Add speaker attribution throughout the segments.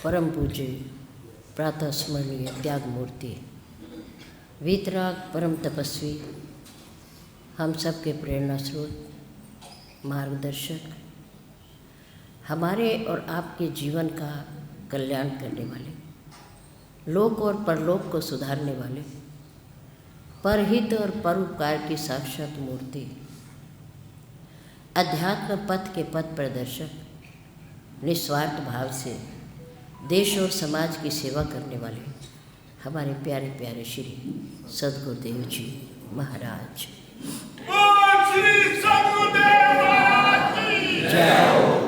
Speaker 1: परम पूज्य प्रातः स्मरणीय त्याग मूर्ति वीतराग परम तपस्वी, हम सब के प्रेरणा स्रोत, मार्गदर्शक, हमारे और आपके जीवन का कल्याण करने वाले, लोक और परलोक को सुधारने वाले, परहित और परोपकार की साक्षात मूर्ति, अध्यात्म पथ के पथ प्रदर्शक, निस्वार्थ भाव से देश और समाज की सेवा करने वाले हमारे प्यारे प्यारे श्री सद्गुरुदेव जी महाराज।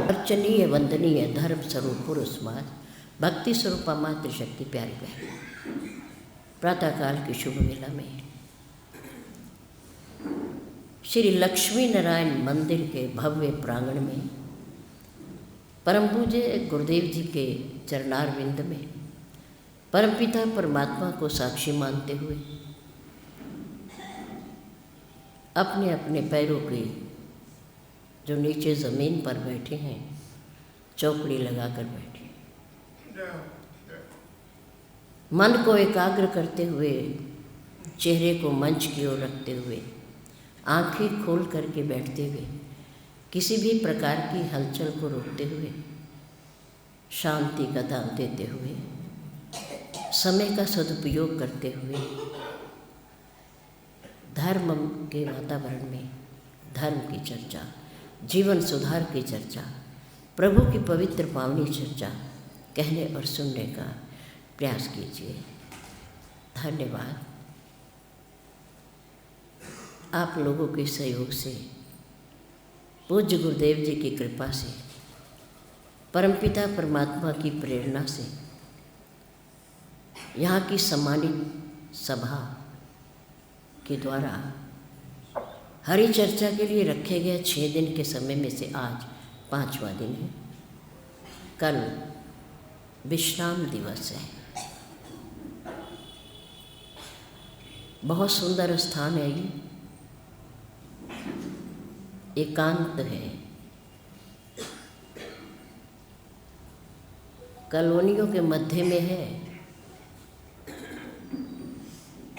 Speaker 1: अर्चनीय वंदनीय धर्म स्वरूप पुरुष मात भक्ति स्वरूपा मातृशक्ति प्यारी बहन, प्रातःकाल की शुभ वेला में श्री लक्ष्मी नारायण मंदिर के भव्य प्रांगण में परम पूज्य गुरुदेव जी के चरणारविंद में परमपिता परमात्मा को साक्षी मानते हुए अपने अपने पैरों के जो नीचे ज़मीन पर बैठे हैं चौकड़ी लगाकर बैठे, मन को एकाग्र करते हुए, चेहरे को मंच की ओर रखते हुए, आंखें खोल करके बैठते हुए, किसी भी प्रकार की हलचल को रोकते हुए, शांति का दान देते हुए, समय का सदुपयोग करते हुए, धर्म के वातावरण में धर्म की चर्चा, जीवन सुधार की चर्चा, प्रभु की पवित्र पावनी चर्चा कहने और सुनने का प्रयास कीजिए। धन्यवाद। आप लोगों के सहयोग से, पूज्य गुरुदेव जी की कृपा से, परमपिता परमात्मा की प्रेरणा से यहाँ की सम्मानित सभा के द्वारा हरि चर्चा के लिए रखे गए 6 दिन के समय में से आज 5वां दिन है। कल विश्राम दिवस है। बहुत सुंदर स्थान है ये, एकांत है, कॉलोनियों के मध्य में है,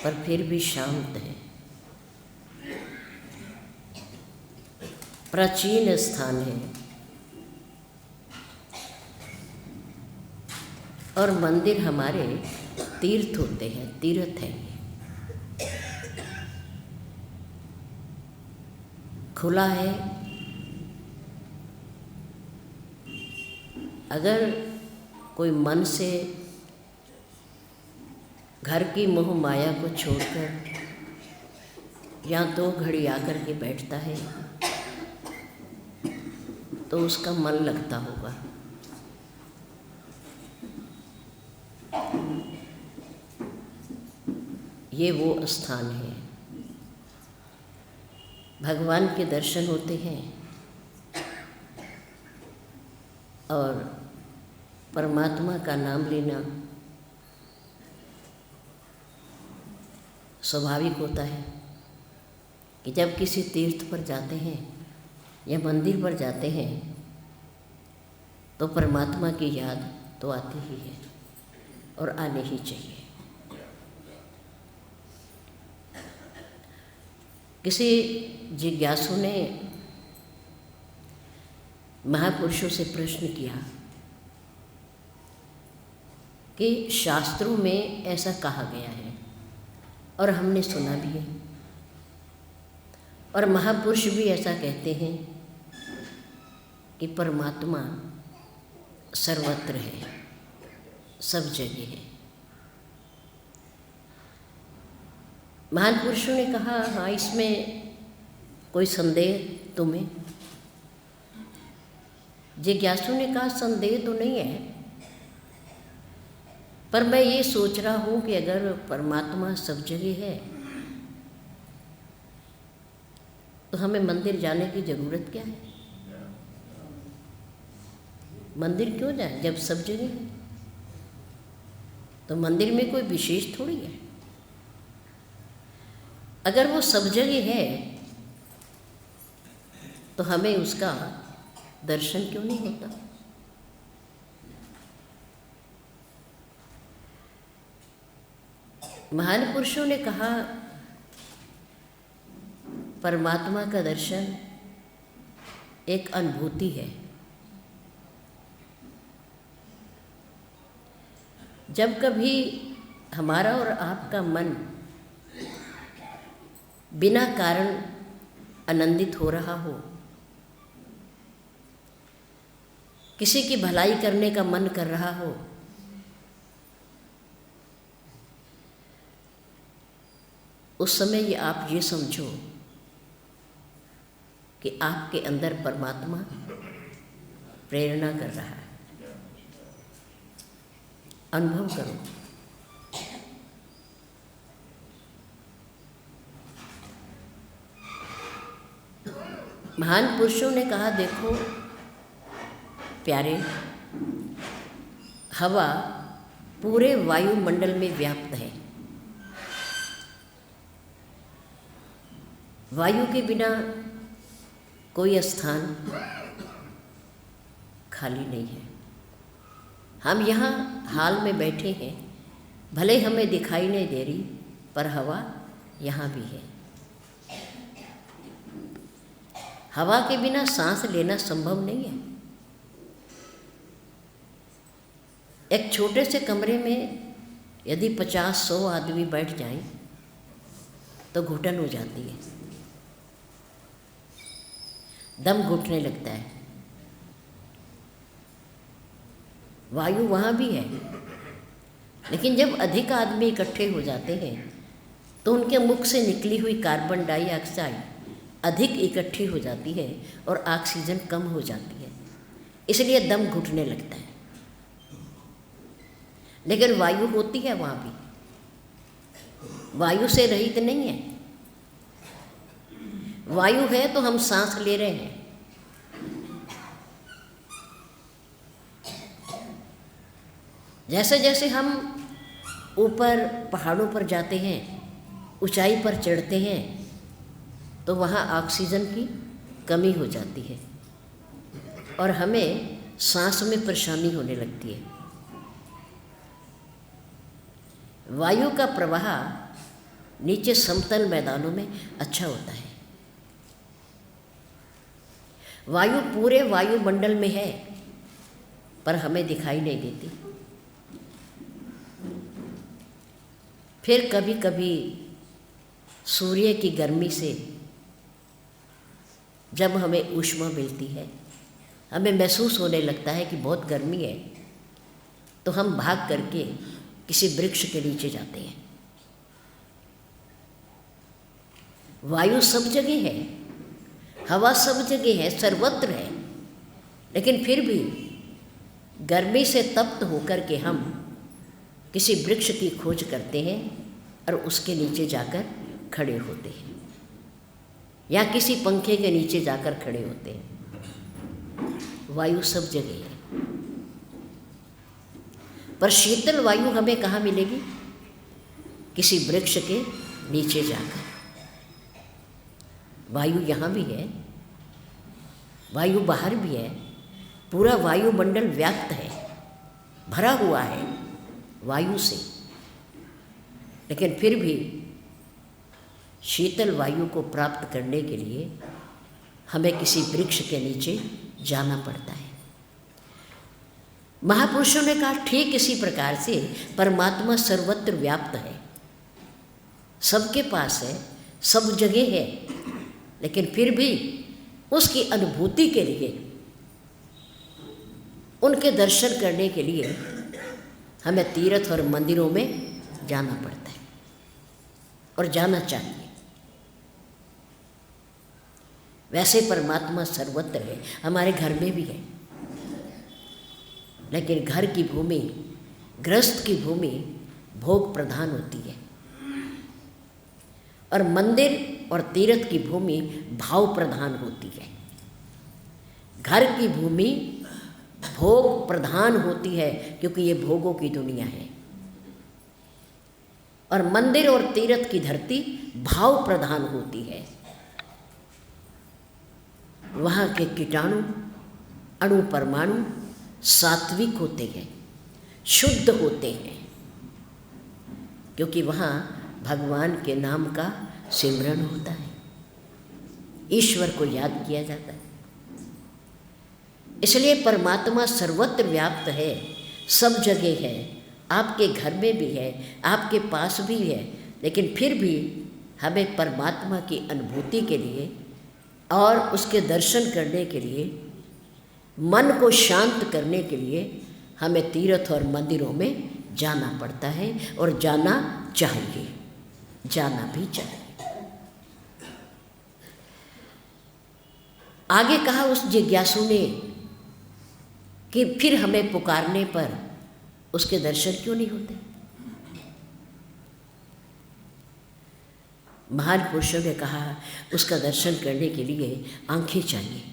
Speaker 1: पर फिर भी शांत है। प्राचीन स्थान है और मंदिर हमारे तीर्थ होते हैं, तीर्थ है ये। खुला है। अगर कोई मन से घर की मोह माया को छोड़कर यहाँ 2 घड़ी आकर के बैठता है तो उसका मन लगता होगा। ये वो स्थान है, भगवान के दर्शन होते हैं और परमात्मा का नाम लेना स्वाभाविक होता है कि जब किसी तीर्थ पर जाते हैं या मंदिर पर जाते हैं तो परमात्मा की याद तो आती ही है और आने ही चाहिए। किसी जिज्ञासु ने महापुरुषों से प्रश्न किया कि शास्त्रों में ऐसा कहा गया है और हमने सुना भी है और महापुरुष भी ऐसा कहते हैं कि परमात्मा सर्वत्र है, सब जगह है। महान पुरुषों ने कहा, हाँ, इसमें कोई संदेह तुम्हें? जिज्ञासु ने कहा, संदेह तो नहीं है, पर मैं ये सोच रहा हूँ कि अगर परमात्मा सब जगह है तो हमें मंदिर जाने की ज़रूरत क्या है? मंदिर क्यों जाए जब सब जगह है? तो मंदिर में कोई विशेष थोड़ी है। अगर वो सब जगह है तो हमें उसका दर्शन क्यों नहीं होता? महान पुरुषों ने कहा परमात्मा का दर्शन एक अनुभूति है। जब कभी हमारा और आपका मन बिना कारण आनंदित हो रहा हो, किसी की भलाई करने का मन कर रहा हो, उस समय ये आप ये समझो कि आपके अंदर परमात्मा प्रेरणा कर रहा है। अनुभव करो। महान पुरुषों ने कहा, देखो प्यारे, हवा पूरे वायुमंडल में व्याप्त है। वायु के बिना कोई स्थान खाली नहीं है। हम यहाँ हाल में बैठे हैं, भले हमें दिखाई नहीं दे रही, पर हवा यहाँ भी है। हवा के बिना सांस लेना संभव नहीं है। एक छोटे से कमरे में यदि 50-100 आदमी बैठ जाएं तो घुटन हो जाती है, दम घुटने लगता है। वायु वहाँ भी है, लेकिन जब अधिक आदमी इकट्ठे हो जाते हैं तो उनके मुख से निकली हुई कार्बन डाइऑक्साइड अधिक इकट्ठी हो जाती है और ऑक्सीजन कम हो जाती है, इसलिए दम घुटने लगता है। लेकिन वायु होती है वहाँ भी, वायु से रहित नहीं है। वायु है तो हम सांस ले रहे हैं। जैसे जैसे हम ऊपर पहाड़ों पर जाते हैं, ऊंचाई पर चढ़ते हैं, तो वहाँ ऑक्सीजन की कमी हो जाती है और हमें सांस में परेशानी होने लगती है। वायु का प्रवाह नीचे समतल मैदानों में अच्छा होता है। वायु पूरे वायुमंडल में है, पर हमें दिखाई नहीं देती। फिर कभी कभी सूर्य की गर्मी से जब हमें ऊष्मा मिलती है, हमें महसूस होने लगता है कि बहुत गर्मी है, तो हम भाग करके किसी वृक्ष के नीचे जाते हैं। वायु सब जगह है, हवा सब जगह है, सर्वत्र है, लेकिन फिर भी गर्मी से तप्त होकर के हम किसी वृक्ष की खोज करते हैं और उसके नीचे जाकर खड़े होते हैं, या किसी पंखे के नीचे जाकर खड़े होते हैं। वायु सब जगह है, पर शीतल वायु हमें कहाँ मिलेगी? किसी वृक्ष के नीचे जाकर। वायु यहाँ भी है, वायु बाहर भी है, पूरा वायुमंडल व्याप्त है, भरा हुआ है वायु से, लेकिन फिर भी शीतल वायु को प्राप्त करने के लिए हमें किसी वृक्ष के नीचे जाना पड़ता है। महापुरुषों ने कहा, ठीक इसी प्रकार से परमात्मा सर्वत्र व्याप्त है, सबके पास है, सब जगह है, लेकिन फिर भी उसकी अनुभूति के लिए, उनके दर्शन करने के लिए हमें तीर्थ और मंदिरों में जाना पड़ता है, और जाना चाहिए। वैसे परमात्मा सर्वत्र है, हमारे घर में भी है, लेकिन घर की भूमि, गृहस्थ की भूमि भोग प्रधान होती है, और मंदिर और तीर्थ की भूमि भाव प्रधान होती है। घर की भूमि भोग प्रधान होती है, क्योंकि ये भोगों की दुनिया है, और मंदिर और तीर्थ की धरती भाव प्रधान होती है। वहाँ के कीटाणु, अणु, परमाणु सात्विक होते हैं, शुद्ध होते हैं, क्योंकि वहाँ भगवान के नाम का सिमरन होता है, ईश्वर को याद किया जाता है। इसलिए परमात्मा सर्वत्र व्याप्त है, सब जगह है, आपके घर में भी है, आपके पास भी है। लेकिन फिर भी हमें परमात्मा की अनुभूति के लिए और उसके दर्शन करने के लिए, मन को शांत करने के लिए हमें तीर्थ और मंदिरों में जाना पड़ता है, और जाना चाहिए, जाना भी चाहिए। आगे कहा उस जिज्ञासु ने कि फिर हमें पुकारने पर उसके दर्शन क्यों नहीं होते। महान पुरुषों ने कहा उसका दर्शन करने के लिए आंखें चाहिए,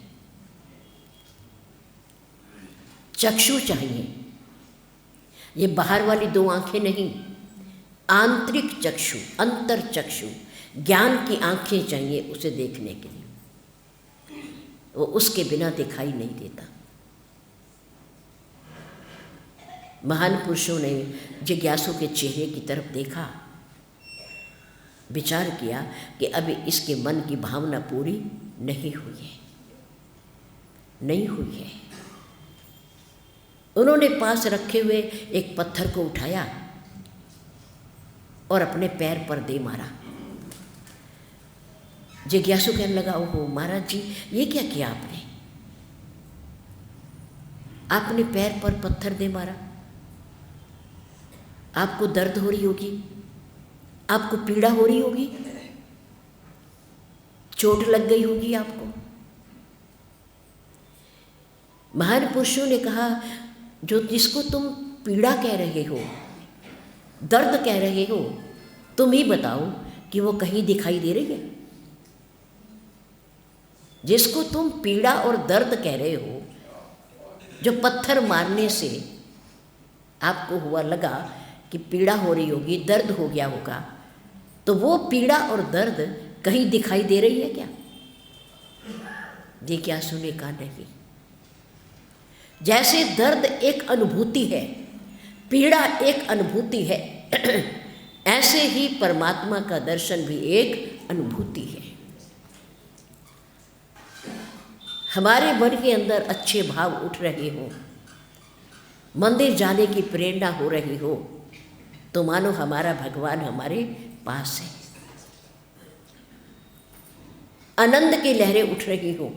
Speaker 1: चक्षु चाहिए। ये बाहर वाली दो आंखें नहीं, आंतरिक चक्षु, अंतर चक्षु, ज्ञान की आंखें चाहिए उसे देखने के लिए। वो उसके बिना दिखाई नहीं देता। महान पुरुषों ने जिज्ञासु के चेहरे की तरफ देखा, विचार किया कि अभी इसके मन की भावना पूरी नहीं हुई है, नहीं हुई है। उन्होंने पास रखे हुए एक पत्थर को उठाया और अपने पैर पर दे मारा। जिज्ञासु कहने लगा, ओहो महाराज जी, ये क्या किया आपने? आपने पैर पर पत्थर दे मारा। आपको दर्द हो रही होगी, आपको पीड़ा हो रही होगी, चोट लग गई होगी आपको। महान पुरुषों ने कहा, जो जिसको तुम पीड़ा कह रहे हो, दर्द कह रहे हो, तुम ही बताओ कि वो कहीं दिखाई दे रही है? जिसको तुम पीड़ा और दर्द कह रहे हो, जो पत्थर मारने से आपको हुआ लगा कि पीड़ा हो रही होगी, दर्द हो गया होगा, तो वो पीड़ा और दर्द कहीं दिखाई दे रही है क्या? जिज्ञासु ने कहा नहीं। जैसे दर्द एक अनुभूति है, पीड़ा एक अनुभूति है, ऐसे ही परमात्मा का दर्शन भी एक अनुभूति है। हमारे मन के अंदर अच्छे भाव उठ रहे हो, मंदिर जाने की प्रेरणा हो रही हो, तो मानो हमारा भगवान हमारे पास है। आनंद की लहरें उठ रही हो,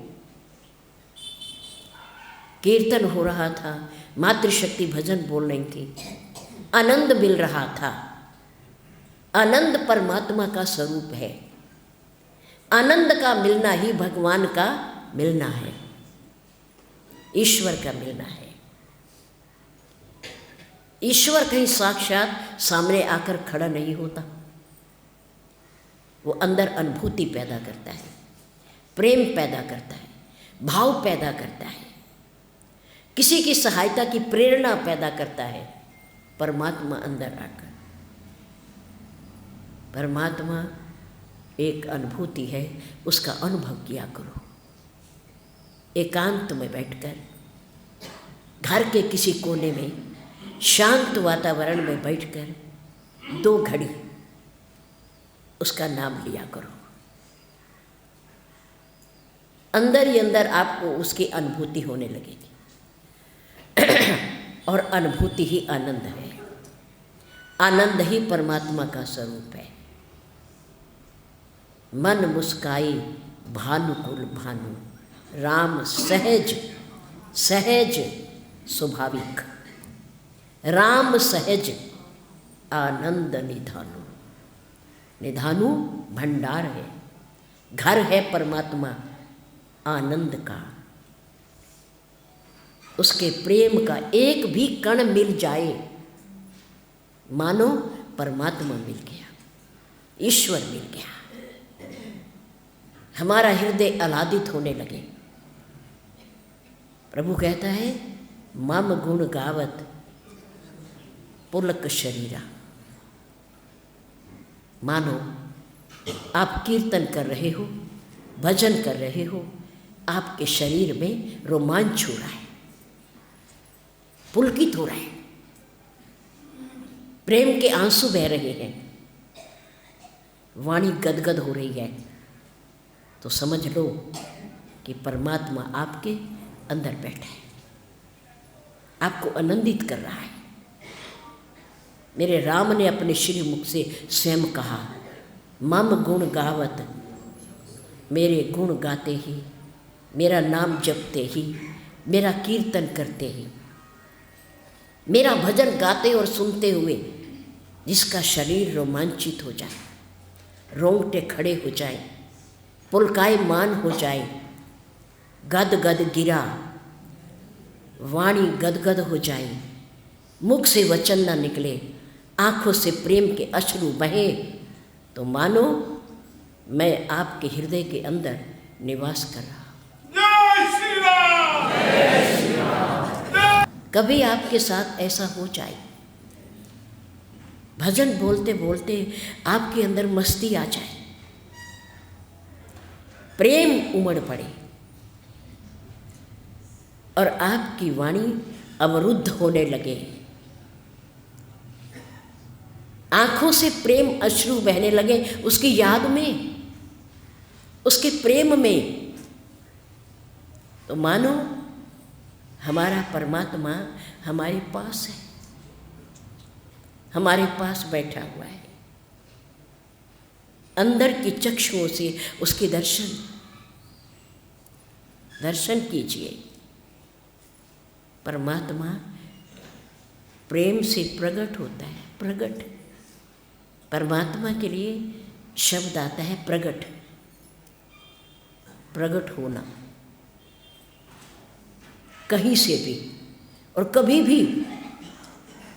Speaker 1: कीर्तन हो रहा था, मातृशक्ति भजन बोल रही थी, आनंद मिल रहा था। आनंद परमात्मा का स्वरूप है। आनंद का मिलना ही भगवान का मिलना है, ईश्वर का मिलना है। ईश्वर कहीं साक्षात सामने आकर खड़ा नहीं होता, वो अंदर अनुभूति पैदा करता है, प्रेम पैदा करता है, भाव पैदा करता है, किसी की सहायता की प्रेरणा पैदा करता है। परमात्मा अंदर आकर, परमात्मा एक अनुभूति है, उसका अनुभव किया करो। एकांत में बैठकर, घर के किसी कोने में, शांत वातावरण में बैठकर 2 घड़ी उसका नाम लिया करो। अंदर ही अंदर आपको उसकी अनुभूति होने लगेगी। और अनुभूति ही आनंद है, आनंद ही परमात्मा का स्वरूप है। मन मुस्काई भानुकुल भानु, राम सहज सहज स्वाभाविक, राम सहज आनंद निधानु। निधानु भंडार है, घर है परमात्मा आनंद का। उसके प्रेम का एक भी कण मिल जाए, मानो परमात्मा मिल गया, ईश्वर मिल गया। हमारा हृदय आह्लादित होने लगे। प्रभु कहता है, मम गुण गावत पुलक शरीरा। मानो आप कीर्तन कर रहे हो, भजन कर रहे हो, आपके शरीर में रोमांच हो रहा है, पुलकित हो रहा है, प्रेम के आंसू बह रहे हैं, वाणी गदगद हो रही है, तो समझ लो कि परमात्मा आपके अंदर बैठा है, आपको आनंदित कर रहा है। मेरे राम ने अपने श्री मुख से स्वयं कहा, मम गुण गावत, मेरे गुण गाते ही, मेरा नाम जपते ही, मेरा कीर्तन करते ही, मेरा भजन गाते और सुनते हुए जिसका शरीर रोमांचित हो जाए, रोंगटे खड़े हो जाए, पुलकायमान हो जाए, गद गद गिरा, वाणी गदगद हो जाए, मुख से वचन न निकले, आँखों से प्रेम के अश्रु बहे, तो मानो मैं आपके हृदय के अंदर निवास कर रहा। कभी आपके साथ ऐसा हो जाए, भजन बोलते बोलते आपके अंदर मस्ती आ जाए, प्रेम उमड़ पड़े और आपकी वाणी अवरुद्ध होने लगे, आंखों से प्रेम अश्रु बहने लगे, उसकी याद में, उसके प्रेम में, तो मानो हमारा परमात्मा हमारे पास है, हमारे पास बैठा हुआ है। अंदर की चक्षुओं से उसके दर्शन कीजिए। परमात्मा प्रेम से प्रकट होता है, प्रकट। परमात्मा के लिए शब्द आता है प्रकट, प्रकट होना, कहीं से भी और कभी भी,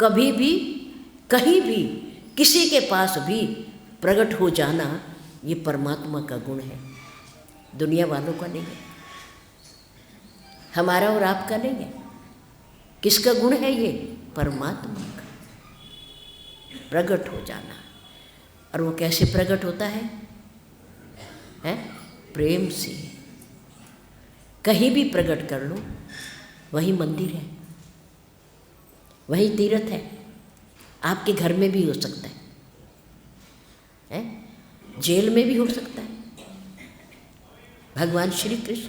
Speaker 1: कभी भी, कहीं भी, किसी के पास भी प्रकट हो जाना, ये परमात्मा का गुण है, दुनिया वालों का नहीं है, हमारा और आपका नहीं है। किसका गुण है ये? परमात्मा का प्रकट हो जाना। और वो कैसे प्रकट होता है? प्रेम से। कहीं भी प्रकट कर लो, वही मंदिर है, वही तीर्थ है। आपके घर में भी हो सकता है, जेल में भी हो सकता है। भगवान श्री कृष्ण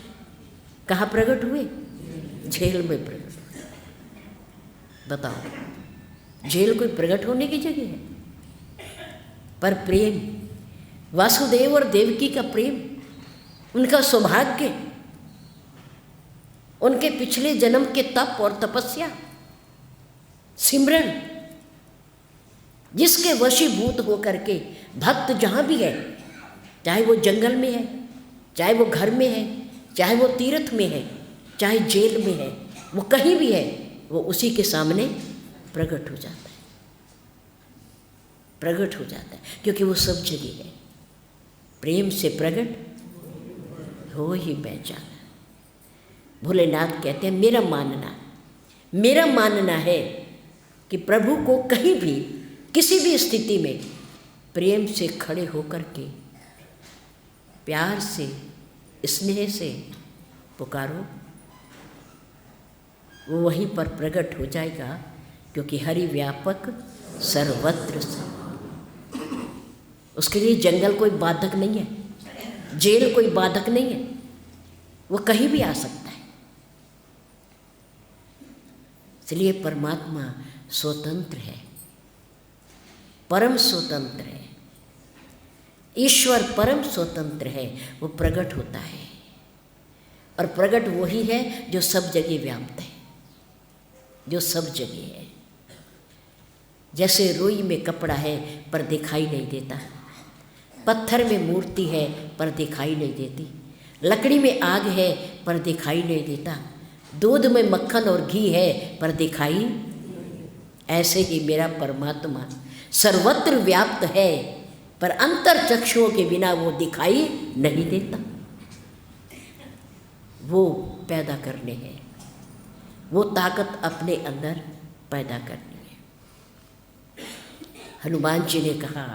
Speaker 1: कहाँ प्रकट हुए? जेल में प्रकट हुए। बताओ, जेल कोई प्रकट होने की जगह है? पर प्रेम, वासुदेव और देवकी का प्रेम, उनका सौभाग्य, उनके पिछले जन्म के तप और तपस्या, सिमरन, जिसके वशीभूत होकर के भक्त जहाँ भी है, चाहे वो जंगल में है, चाहे वो घर में है, चाहे वो तीर्थ में है, चाहे जेल में है, वो कहीं भी है, वो उसी के सामने प्रकट हो जाता है, प्रकट हो जाता है, क्योंकि वो सब जगह है। प्रेम से प्रकट हो ही पहचाना। भोलेनाथ कहते हैं, मेरा मानना है कि प्रभु को कहीं भी, किसी भी स्थिति में प्रेम से खड़े होकर के, प्यार से, स्नेह से पुकारो, वो वहीं पर प्रकट हो जाएगा, क्योंकि हरि व्यापक सर्वत्र से। उसके लिए जंगल कोई बाधक नहीं है, जेल कोई बाधक नहीं है, वो कहीं भी आ सकता है। इसलिए परमात्मा स्वतंत्र है, परम स्वतंत्र है। ईश्वर परम स्वतंत्र है, वो प्रकट होता है, और प्रकट वही है जो सब जगह व्याप्त है, जो सब जगह है। जैसे रुई में कपड़ा है पर दिखाई नहीं देता, पत्थर में मूर्ति है पर दिखाई नहीं देती, लकड़ी में आग है पर दिखाई नहीं देता, दूध में मक्खन और घी है पर दिखाई, ऐसे ही मेरा परमात्मा सर्वत्र व्याप्त है, पर अंतर चक्षुओं के बिना वो दिखाई नहीं देता। वो पैदा करने हैं, वो ताकत अपने अंदर पैदा करनी है। हनुमान जी ने कहा,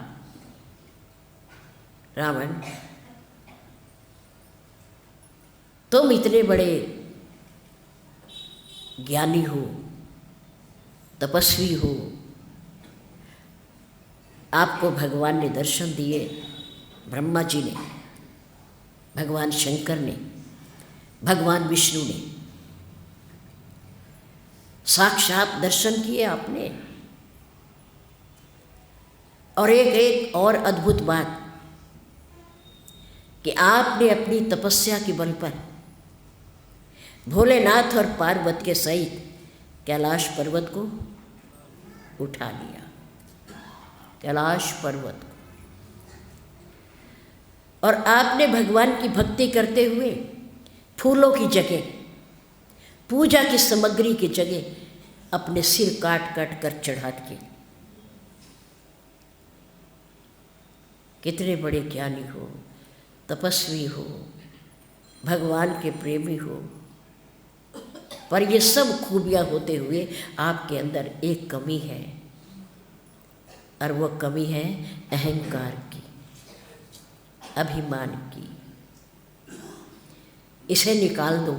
Speaker 1: रावण, तुम इतने बड़े ज्ञानी हो, तपस्वी हो, आपको भगवान ने दर्शन दिए, ब्रह्मा जी ने, भगवान शंकर ने, भगवान विष्णु ने साक्षात दर्शन किए आपने। और एक और अद्भुत बात कि आपने अपनी तपस्या के बल पर भोलेनाथ और पार्वती के सहित कैलाश पर्वत को उठा लिया, कैलाश पर्वत को। और आपने भगवान की भक्ति करते हुए फूलों की जगह, पूजा की सामग्री की जगह अपने सिर काट काट कर चढ़ा दिए। कितने बड़े ज्ञानी हो, तपस्वी हो, भगवान के प्रेमी हो, पर ये सब खूबियाँ होते हुए आपके अंदर एक कमी है, और वो कमी है अहंकार की, अभिमान की। इसे निकाल दो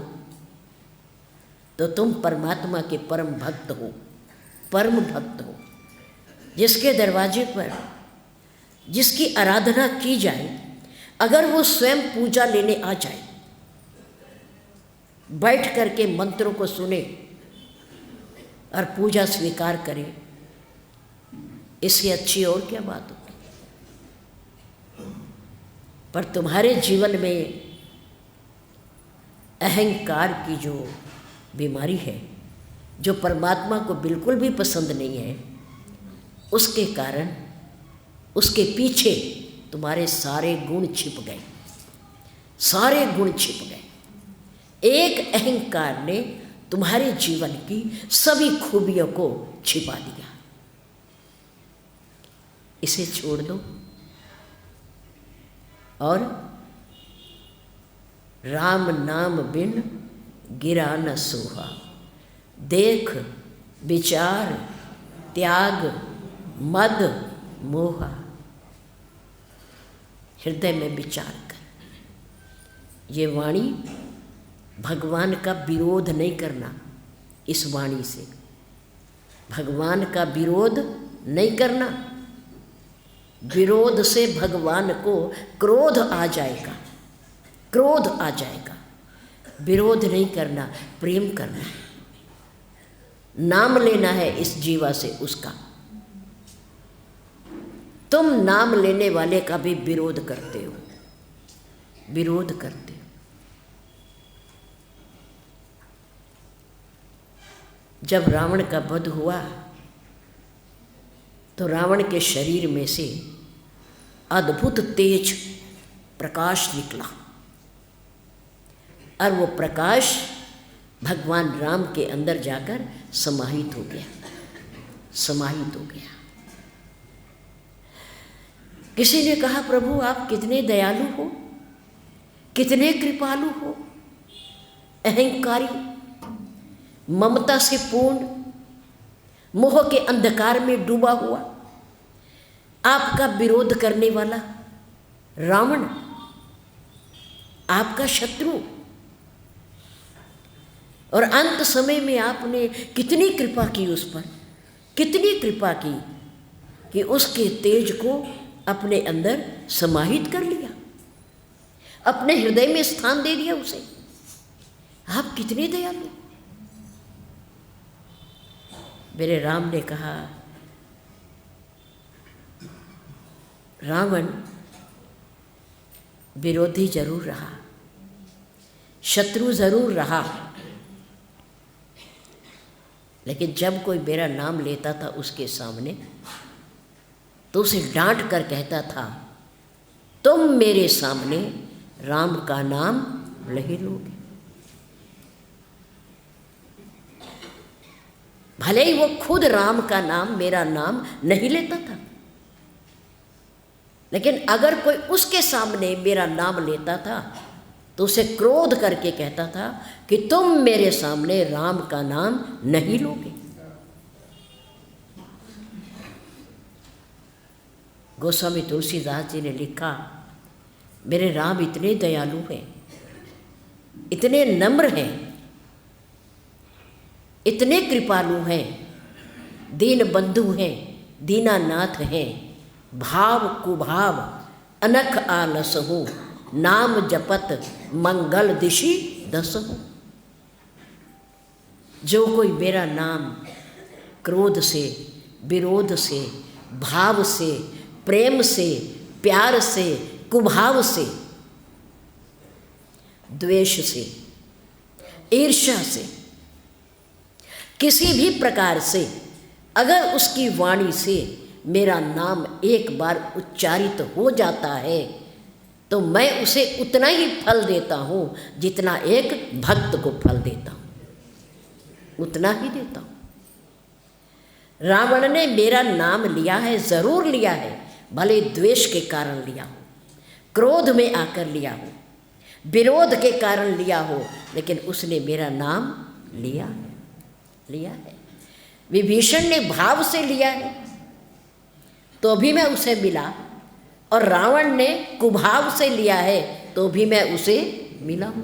Speaker 1: तो तुम परमात्मा के परम भक्त हो, परम भक्त हो, जिसके दरवाजे पर जिसकी आराधना की जाए, अगर वो स्वयं पूजा लेने आ जाए, बैठ करके मंत्रों को सुने और पूजा स्वीकार करे, इससे अच्छी और क्या बात होगी। पर तुम्हारे जीवन में अहंकार की जो बीमारी है, जो परमात्मा को बिल्कुल भी पसंद नहीं है, उसके कारण उसके पीछे तुम्हारे सारे गुण छिप गए, सारे गुण छिप गए। एक अहंकार ने तुम्हारे जीवन की सभी खूबियों को छिपा दिया। इसे छोड़ दो और राम नाम बिन गिरा न सोहा, देख विचार त्याग मद मोहा। हृदय में विचार कर। ये वाणी, भगवान का विरोध नहीं करना। इस वाणी से भगवान का विरोध नहीं करना। विरोध से भगवान को क्रोध आ जाएगा, क्रोध आ जाएगा। विरोध नहीं करना, प्रेम करना है, नाम लेना है इस जीवा से उसका। तुम नाम लेने वाले का भी विरोध करते हो, विरोध करते हो। जब रावण का वध हुआ तो रावण के शरीर में से अद्भुत तेज प्रकाश निकला, और वो प्रकाश भगवान राम के अंदर जाकर समाहित हो गया, समाहित हो गया। किसी ने कहा, प्रभु आप कितने दयालु हो, कितने कृपालु हो, अहंकारी, ममता से पूर्ण, मोह के अंधकार में डूबा हुआ आपका विरोध करने वाला रावण, आपका शत्रु, और अंत समय में आपने कितनी कृपा की उस पर, कितनी कृपा की कि उसके तेज को अपने अंदर समाहित कर लिया, अपने हृदय में स्थान दे दिया उसे। आप कितने दयालु। मेरे राम ने कहा, रावण विरोधी जरूर रहा, शत्रु जरूर रहा, लेकिन जब कोई मेरा नाम लेता था उसके सामने तो उसे डांट कर कहता था, तुम मेरे सामने राम का नाम नहीं लोगे। भले ही वो खुद राम का नाम, मेरा नाम नहीं लेता था, लेकिन अगर कोई उसके सामने मेरा नाम लेता था तो उसे क्रोध करके कहता था कि तुम मेरे सामने राम का नाम नहीं लोगे। गोस्वामी तुलसीदास जी ने लिखा, मेरे राम इतने दयालु हैं, इतने नम्र हैं, इतने कृपालु हैं, दीन बंधु हैं, दीनानाथ हैं, भाव कुभाव अनख आलस हूँ, नाम जपत मंगल दिशि दस हूँ। जो कोई मेरा नाम क्रोध से, विरोध से, भाव से, प्रेम से, प्यार से, कुभाव से, द्वेष से, ईर्ष्या से, किसी भी प्रकार से अगर उसकी वाणी से मेरा नाम एक बार उच्चारित हो जाता है तो मैं उसे उतना ही फल देता हूँ जितना एक भक्त को फल देता हूँ, उतना ही देता हूँ। रावण ने मेरा नाम लिया है, जरूर लिया है, भले द्वेष के कारण लिया हो, क्रोध में आकर लिया हो, विरोध के कारण लिया हो, लेकिन उसने मेरा नाम लिया है। विभीषण ने भाव से लिया है तो भी मैं उसे मिला, और रावण ने कुभाव से लिया है तो भी मैं उसे मिला हूँ।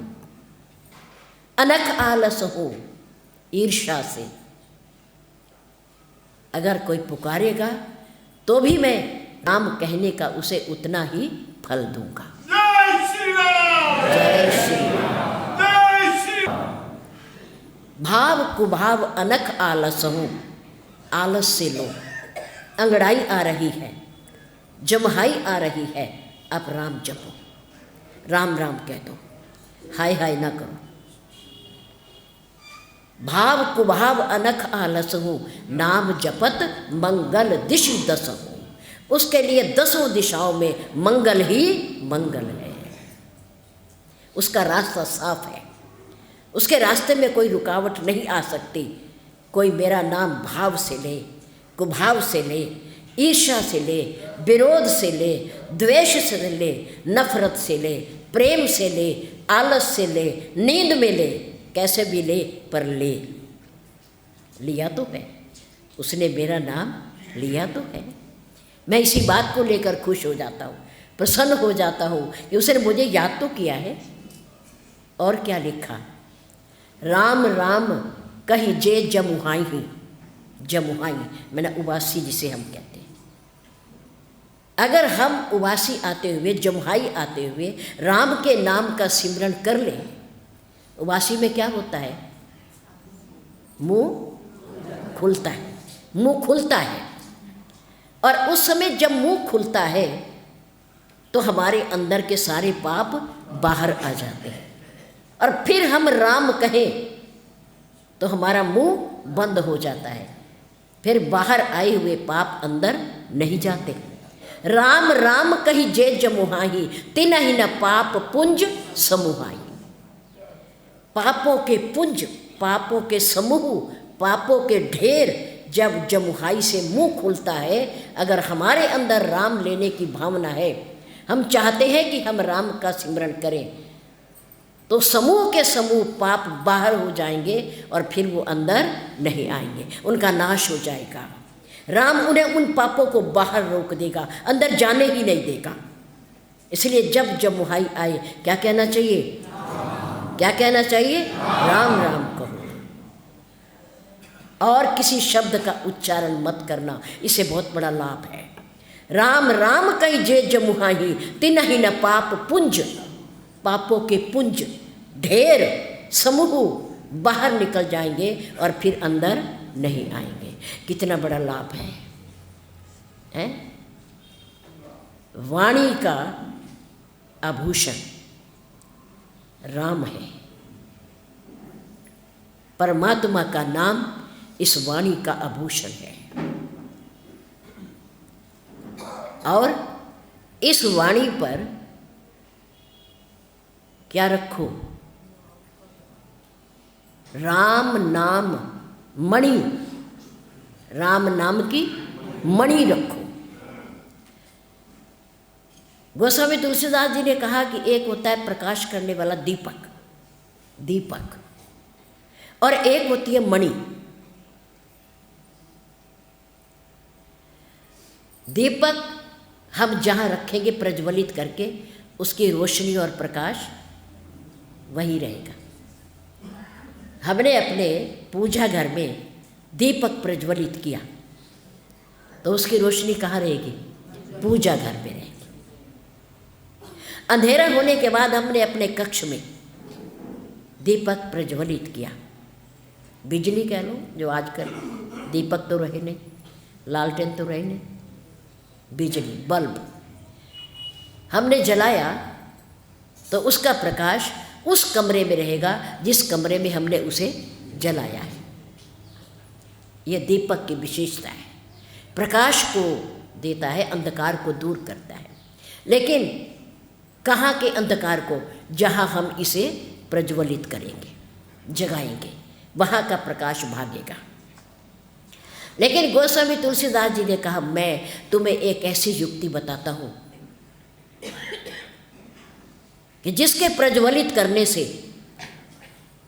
Speaker 1: अनख आलस हो, ईर्ष्या से अगर कोई पुकारेगा तो भी मैं नाम कहने का उसे उतना ही फल दूंगा।
Speaker 2: जय श्री राम,
Speaker 1: जय श्री राम।
Speaker 2: जय श्री राम।
Speaker 1: भाव कुभाव अनख आलस हूँ, आलस से लो, अंगड़ाई आ रही है, जमहाई आ रही है, आप राम जपो, राम राम कह दो, हाय हाय ना करो। भाव कुभाव अनख आलस हूँ, नाम जपत मंगल दिशि दस हूँ। उसके लिए दसों दिशाओं में मंगल ही मंगल है। उसका रास्ता साफ है, उसके रास्ते में कोई रुकावट नहीं आ सकती। कोई मेरा नाम भाव से ले, कुभाव से ले, ईर्ष्या से ले, विरोध से ले, द्वेष से ले, नफरत से ले, प्रेम से ले, आलस से ले, नींद में ले, कैसे भी ले, पर ले लिया तो है, उसने मेरा नाम लिया तो है। मैं इसी बात को लेकर खुश हो जाता हूँ, प्रसन्न हो जाता हूँ कि उसने मुझे याद तो किया है। और क्या लिखा, राम राम कही जे जमुहाई ही, जमुहाई मैंने उबासी जिसे हम कहते हैं। अगर हम उबासी आते हुए, जमुहाई आते हुए राम के नाम का सिमरन कर लें, उबासी में क्या होता है, मुंह खुलता है, मुंह खुलता है। और उस समय जब मुंह खुलता है तो हमारे अंदर के सारे पाप बाहर आ जाते हैं, और फिर हम राम कहें तो हमारा मुंह बंद हो जाता है, फिर बाहर आए हुए पाप अंदर नहीं जाते। राम राम कही जे जमुहाई, तिनहि न पाप पुंज समूहाई। पापों के पुंज, पापों के समूह, पापों के ढेर जब जमुहाई से मुंह खुलता है, अगर हमारे अंदर राम लेने की भावना है, हम चाहते हैं कि हम राम का सिमरन करें, तो समूह के समूह पाप बाहर हो जाएंगे और फिर वो अंदर नहीं आएंगे, उनका नाश हो जाएगा। राम उन्हें उन पापों को बाहर रोक देगा, अंदर जाने ही नहीं देगा। इसलिए जब जमुहाई आए क्या कहना चाहिए, क्या कहना चाहिए, राम राम कहो, और किसी शब्द का उच्चारण मत करना, इसे बहुत बड़ा लाभ है। राम राम कही जे जमुहाई, तिनहि न पाप पुंज, पापों के पुंज, ढेर, समूह बाहर निकल जाएंगे और फिर अंदर नहीं आएंगे। कितना बड़ा लाभ है? वाणी का आभूषण राम है, परमात्मा का नाम इस वाणी का आभूषण है। और इस वाणी पर क्या रखो, राम नाम मणि, राम नाम की मणि रखो। गोस्वामी तुलसीदास जी ने कहा कि एक होता है प्रकाश करने वाला दीपक, दीपक, और एक होती है मणि। दीपक हम जहाँ रखेंगे प्रज्वलित करके, उसकी रोशनी और प्रकाश वहीं रहेगा। हमने अपने पूजा घर में दीपक प्रज्वलित किया तो उसकी रोशनी कहाँ रहेगी, पूजा घर में रहेगी। अंधेरा होने के बाद हमने अपने कक्ष में दीपक प्रज्वलित किया। बिजली कह लो, जो आजकल दीपक तो रहे नहीं, लालटेन तो रहे नहीं, बिजली बल्ब हमने जलाया तो उसका प्रकाश उस कमरे में रहेगा जिस कमरे में हमने उसे जलाया है। यह दीपक की विशेषता है, प्रकाश को देता है, अंधकार को दूर करता है। लेकिन कहाँ के अंधकार को? जहाँ हम इसे प्रज्वलित करेंगे, जगाएंगे, वहाँ का प्रकाश भागेगा। लेकिन गोस्वामी तुलसीदास जी ने कहा, मैं तुम्हें एक ऐसी युक्ति बताता हूँ कि जिसके प्रज्वलित करने से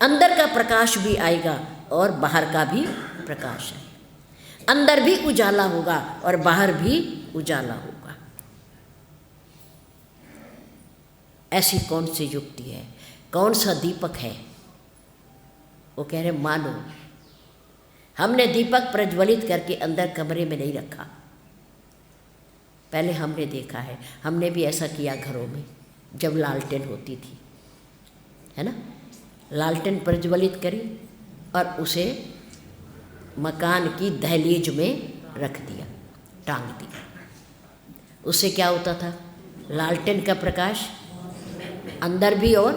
Speaker 1: अंदर का प्रकाश भी आएगा और बाहर का भी प्रकाश आएगा। अंदर भी उजाला होगा और बाहर भी उजाला होगा। ऐसी कौन सी युक्ति है? कौन सा दीपक है? वो कह रहे, मानो हमने दीपक प्रज्वलित करके अंदर कमरे में नहीं रखा। पहले हमने देखा है, हमने भी ऐसा किया घरों में जब लालटेन होती थी, है ना। लालटेन प्रज्वलित करी और उसे मकान की दहलीज में रख दिया, टांग दिया। उससे क्या होता था? लालटेन का प्रकाश अंदर भी और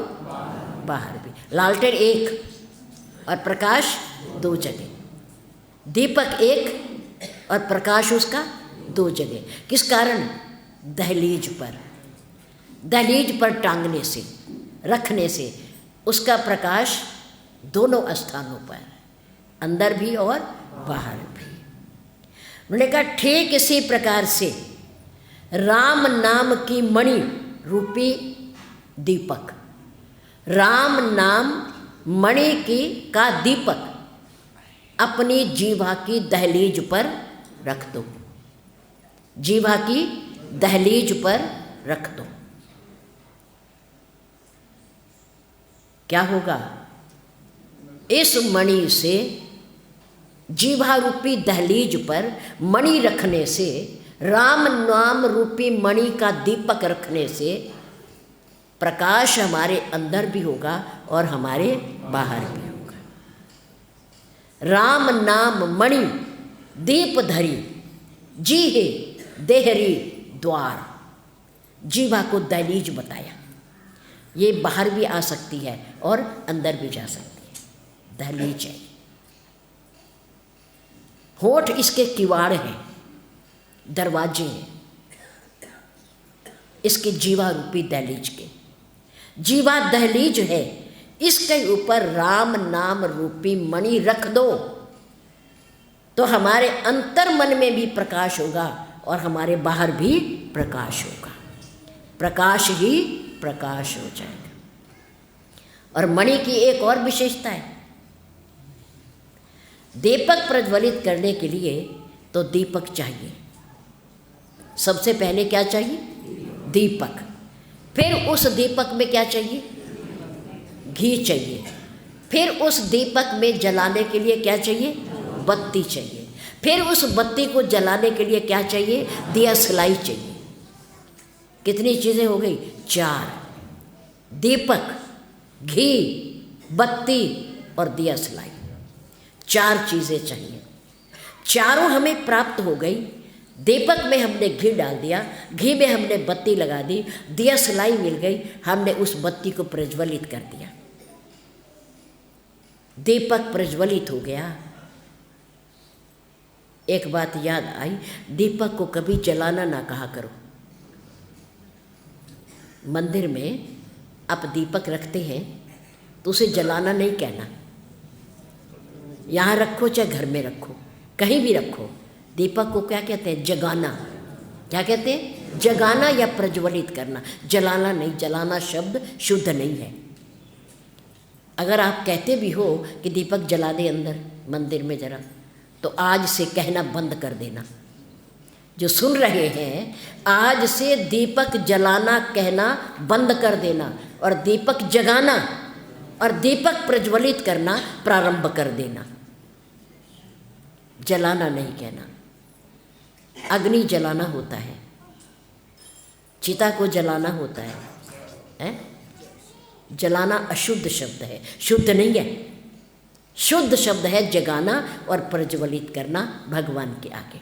Speaker 1: बाहर भी। लालटेन एक और प्रकाश दो जगह, दीपक एक और प्रकाश उसका दो जगह। किस कारण? दहलीज पर टांगने से, रखने से उसका प्रकाश दोनों स्थानों पर, अंदर भी और बाहर भी। उन्होंने कहा, ठीक इसी प्रकार से राम नाम की मणि रूपी दीपक, राम नाम मणि की का दीपक अपनी जीवा की दहलीज पर रख दो, जीवा की दहलीज पर रख दो। क्या होगा? इस मणि से, जीवा रूपी दहलीज पर मणि रखने से, राम नाम रूपी मणि का दीपक रखने से प्रकाश हमारे अंदर भी होगा और हमारे बाहर भी होगा। राम नाम मणि दीप धरी, जी है देहरी द्वार। जीवा को दहलीज बताया, ये बाहर भी आ सकती है और अंदर भी जा सकती है, दहलीज है। होठ इसके किवाड़ हैं, दरवाजे हैं इसके जीवा रूपी दहलीज के। जीवा दहलीज है, इसके ऊपर राम नाम रूपी मणि रख दो तो हमारे अंतर मन में भी प्रकाश होगा और हमारे बाहर भी प्रकाश होगा। प्रकाश ही प्रकाश हो जाएगा। और मणि की एक और विशेषता है, दीपक प्रज्वलित करने के लिए तो दीपक चाहिए। सबसे पहले क्या चाहिए? दीपक। फिर उस दीपक में क्या चाहिए? घी चाहिए। फिर उस दीपक में जलाने के लिए क्या चाहिए? बत्ती चाहिए। फिर उस बत्ती को जलाने के लिए क्या चाहिए? दिया सलाई चाहिए। कितनी चीज़ें हो गई? 4। दीपक, घी, बत्ती और दिया सलाई, 4 चीज़ें चाहिए। चारों हमें प्राप्त हो गई। दीपक में हमने घी डाल दिया, घी में हमने बत्ती लगा दी, दिया सलाई मिल गई, हमने उस बत्ती को प्रज्वलित कर दिया। दीपक प्रज्वलित हो गया। एक बात याद आई, दीपक को कभी जलाना ना कहा करो। मंदिर में आप दीपक रखते हैं तो उसे जलाना नहीं कहना। यहाँ रखो चाहे घर में रखो, कहीं भी रखो, दीपक को क्या कहते हैं? जगाना। क्या कहते हैं? जगाना या प्रज्वलित करना, जलाना नहीं। जलाना शब्द शुद्ध नहीं है। अगर आप कहते भी हो कि दीपक जला दे अंदर मंदिर में जरा, तो आज से कहना बंद कर देना। जो सुन रहे हैं, आज से दीपक जलाना कहना बंद कर देना और दीपक जगाना और दीपक प्रज्वलित करना प्रारंभ कर देना। जलाना नहीं कहना। अग्नि जलाना होता है, चिता को जलाना होता है? जलाना अशुद्ध शब्द है, शुद्ध नहीं है। शुद्ध शब्द है जगाना और प्रज्वलित करना भगवान के आगे।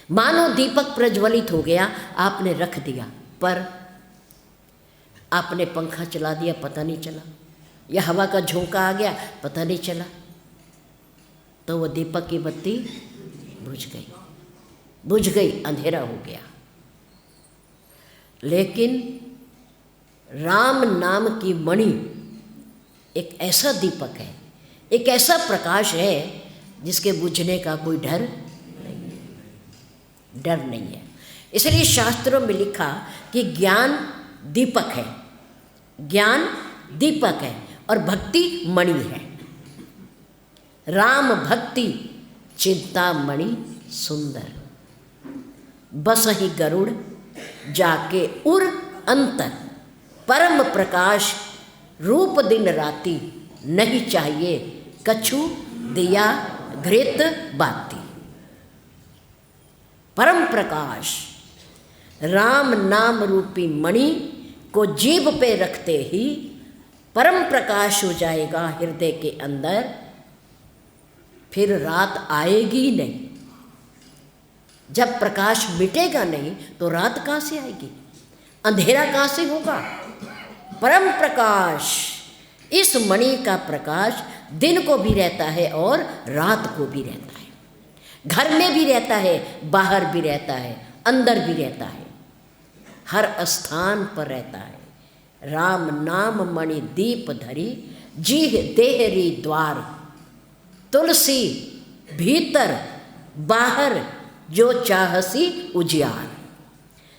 Speaker 1: मानो दीपक प्रज्वलित हो गया, आपने रख दिया, पर आपने पंखा चला दिया, पता नहीं चला, या हवा का झोंका आ गया, पता नहीं चला, तो वो दीपक की बत्ती बुझ गई, अंधेरा हो गया। लेकिन राम नाम की मणि एक ऐसा दीपक है, एक ऐसा प्रकाश है जिसके बुझने का कोई डर नहीं है। इसलिए शास्त्रों में लिखा कि ज्ञान दीपक है, ज्ञान दीपक है और भक्ति मणि है। राम भक्ति चिंतामणि सुंदर, बसहि गरुड़ जाके उर अंतर, परम प्रकाश रूप दिन राति, नहीं चाहिए कछु दिया घृत बाती। परम प्रकाश राम नाम रूपी मणि को जीभ पे रखते ही परम प्रकाश हो जाएगा हृदय के अंदर, फिर रात आएगी नहीं। जब प्रकाश मिटेगा नहीं तो रात कहाँ से आएगी, अंधेरा कहाँ से होगा। परम प्रकाश, इस मणि का प्रकाश दिन को भी रहता है और रात को भी रहता है, घर में भी रहता है, बाहर भी रहता है, अंदर भी रहता है, हर स्थान पर रहता है। राम नाम मणि दीप धरी, जीह देहरी द्वार, तुलसी भीतर बाहर जो चाहसी उजियार।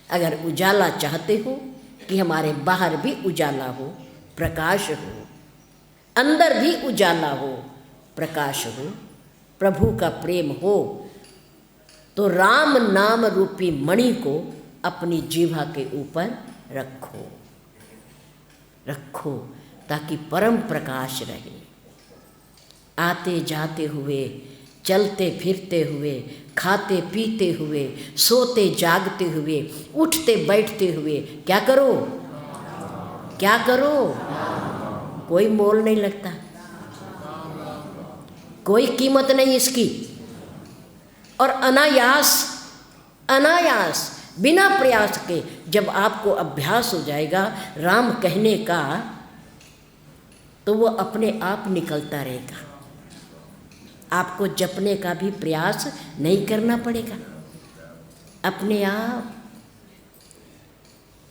Speaker 1: अगर उजाला चाहते हो कि हमारे बाहर भी उजाला हो, प्रकाश हो, अंदर भी उजाला हो, प्रकाश हो, प्रभु का प्रेम हो, तो राम नाम रूपी मणि को अपनी जीवा के ऊपर रखो ताकि परम प्रकाश रहे। आते जाते हुए, चलते फिरते हुए, खाते पीते हुए, सोते जागते हुए, उठते बैठते हुए क्या करो, क्या करो? कोई मोल नहीं लगता, कोई कीमत नहीं इसकी, और अनायास बिना प्रयास के जब आपको अभ्यास हो जाएगा राम कहने का, तो वो अपने आप निकलता रहेगा। आपको जपने का भी प्रयास नहीं करना पड़ेगा, अपने आप।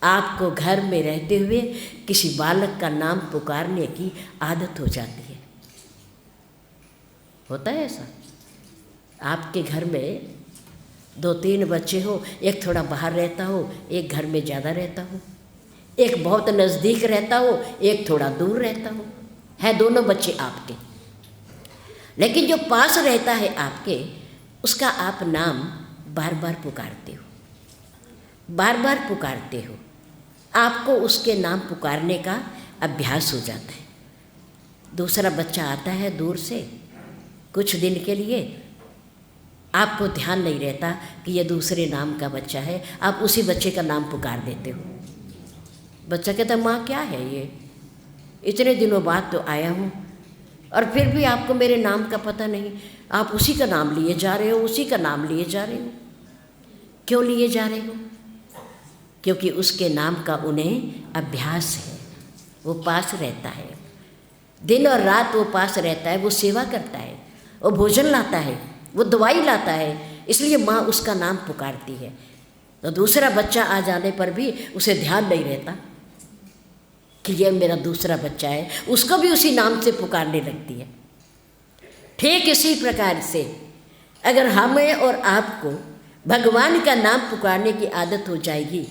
Speaker 1: आपको घर में रहते हुए किसी बालक का नाम पुकारने की आदत हो जाती है। होता है ऐसा? आपके घर में 2-3 बच्चे हो, एक थोड़ा बाहर रहता हो, एक घर में ज़्यादा रहता हो, एक बहुत नज़दीक रहता हो, एक थोड़ा दूर रहता हो, है दोनों बच्चे आपके, लेकिन जो पास रहता है आपके, उसका आप नाम बार बार पुकारते हो, बार बार पुकारते हो। आपको उसके नाम पुकारने का अभ्यास हो जाता है। दूसरा बच्चा आता है दूर से कुछ दिन के लिए, आपको ध्यान नहीं रहता कि ये दूसरे नाम का बच्चा है, आप उसी बच्चे का नाम पुकार देते हो। बच्चा कहता माँ क्या है ये, इतने दिनों बाद तो आया हूँ और फिर भी आपको मेरे नाम का पता नहीं, आप उसी का नाम लिए जा रहे हो, उसी का नाम लिए जा रहे हो। क्यों लिए जा रहे हो? क्योंकि उसके नाम का उन्हें अभ्यास है, वो पास रहता है, दिन और रात वो पास रहता है, वो सेवा करता है, वो भोजन लाता है, वो दवाई लाता है, इसलिए माँ उसका नाम पुकारती है। तो दूसरा बच्चा आ जाने पर भी उसे ध्यान नहीं रहता कि ये मेरा दूसरा बच्चा है, उसको भी उसी नाम से पुकारने लगती है। ठीक इसी प्रकार से अगर हमें और आपको भगवान का नाम पुकारने की आदत हो जाएगी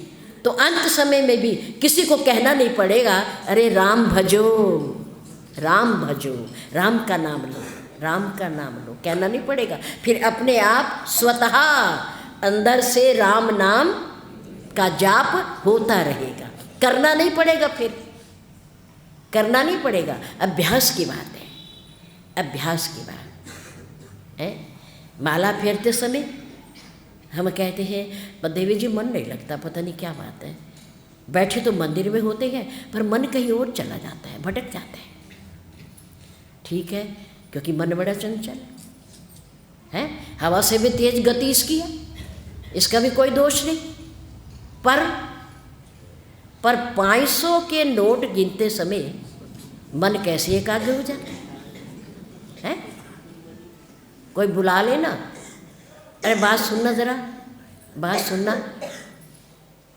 Speaker 1: तो अंत समय में भी किसी को कहना नहीं पड़ेगा अरे राम भजो, राम भजो, राम का नाम लो, राम का नाम लो, कहना नहीं पड़ेगा। फिर अपने आप स्वतः अंदर से राम नाम का जाप होता रहेगा, करना नहीं पड़ेगा, फिर करना नहीं पड़ेगा। अभ्यास की बात है, अभ्यास की बात है। माला फेरते समय हम कहते हैं पर देवी जी मन नहीं लगता, पता नहीं क्या बात है। बैठे तो मंदिर में होते हैं पर मन कहीं और चला जाता है, भटक जाता है। ठीक है, क्योंकि मन बड़ा चंचल है, हवा से भी तेज गति इसकी है, इसका भी कोई दोष नहीं। पर 500 के नोट गिनते समय मन कैसे एकाग्र हो जाता है? कोई बुला लेना, अरे बात सुनना ज़रा, बात सुनना।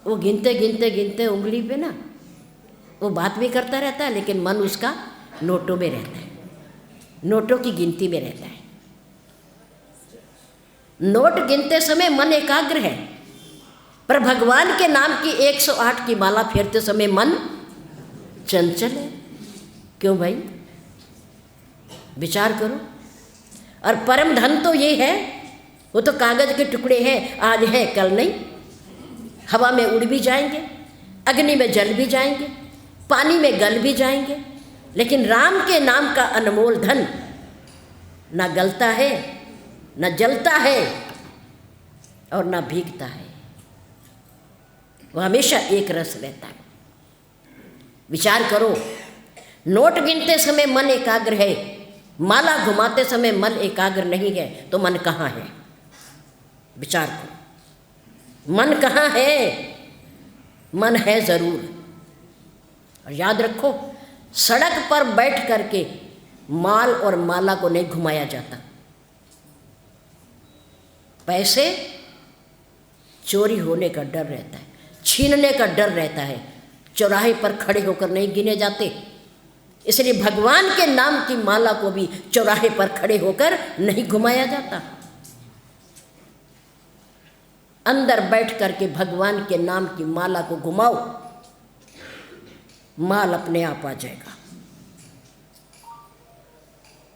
Speaker 1: वो गिनते गिनते गिनते उंगली पे ना वो बात भी करता रहता है, लेकिन मन उसका नोटों में रहता है, नोटों की गिनती में रहता है। नोट गिनते समय मन एकाग्र है, पर भगवान के नाम की 108 की माला फेरते समय मन चंचल है। क्यों भाई? विचार करो। और परम धन तो ये है, वो तो कागज के टुकड़े हैं, आज है कल नहीं, हवा में उड़ भी जाएंगे, अग्नि में जल भी जाएंगे, पानी में गल भी जाएंगे, लेकिन राम के नाम का अनमोल धन ना गलता है, ना जलता है और ना भीगता है, वो हमेशा एक रस रहता है। विचार करो, नोट गिनते समय मन एकाग्र है, माला घुमाते समय मन एकाग्र नहीं है, तो मन कहाँ है? विचार करो, मन कहाँ है? मन है ज़रूर। और याद रखो, सड़क पर बैठ करके माल और माला को नहीं घुमाया जाता। पैसे चोरी होने का डर रहता है, छीनने का डर रहता है, चौराहे पर खड़े होकर नहीं गिने जाते। इसलिए भगवान के नाम की माला को भी चौराहे पर खड़े होकर नहीं घुमाया जाता। अंदर बैठ करके भगवान के नाम की माला को घुमाओ, माल अपने आप आ जाएगा,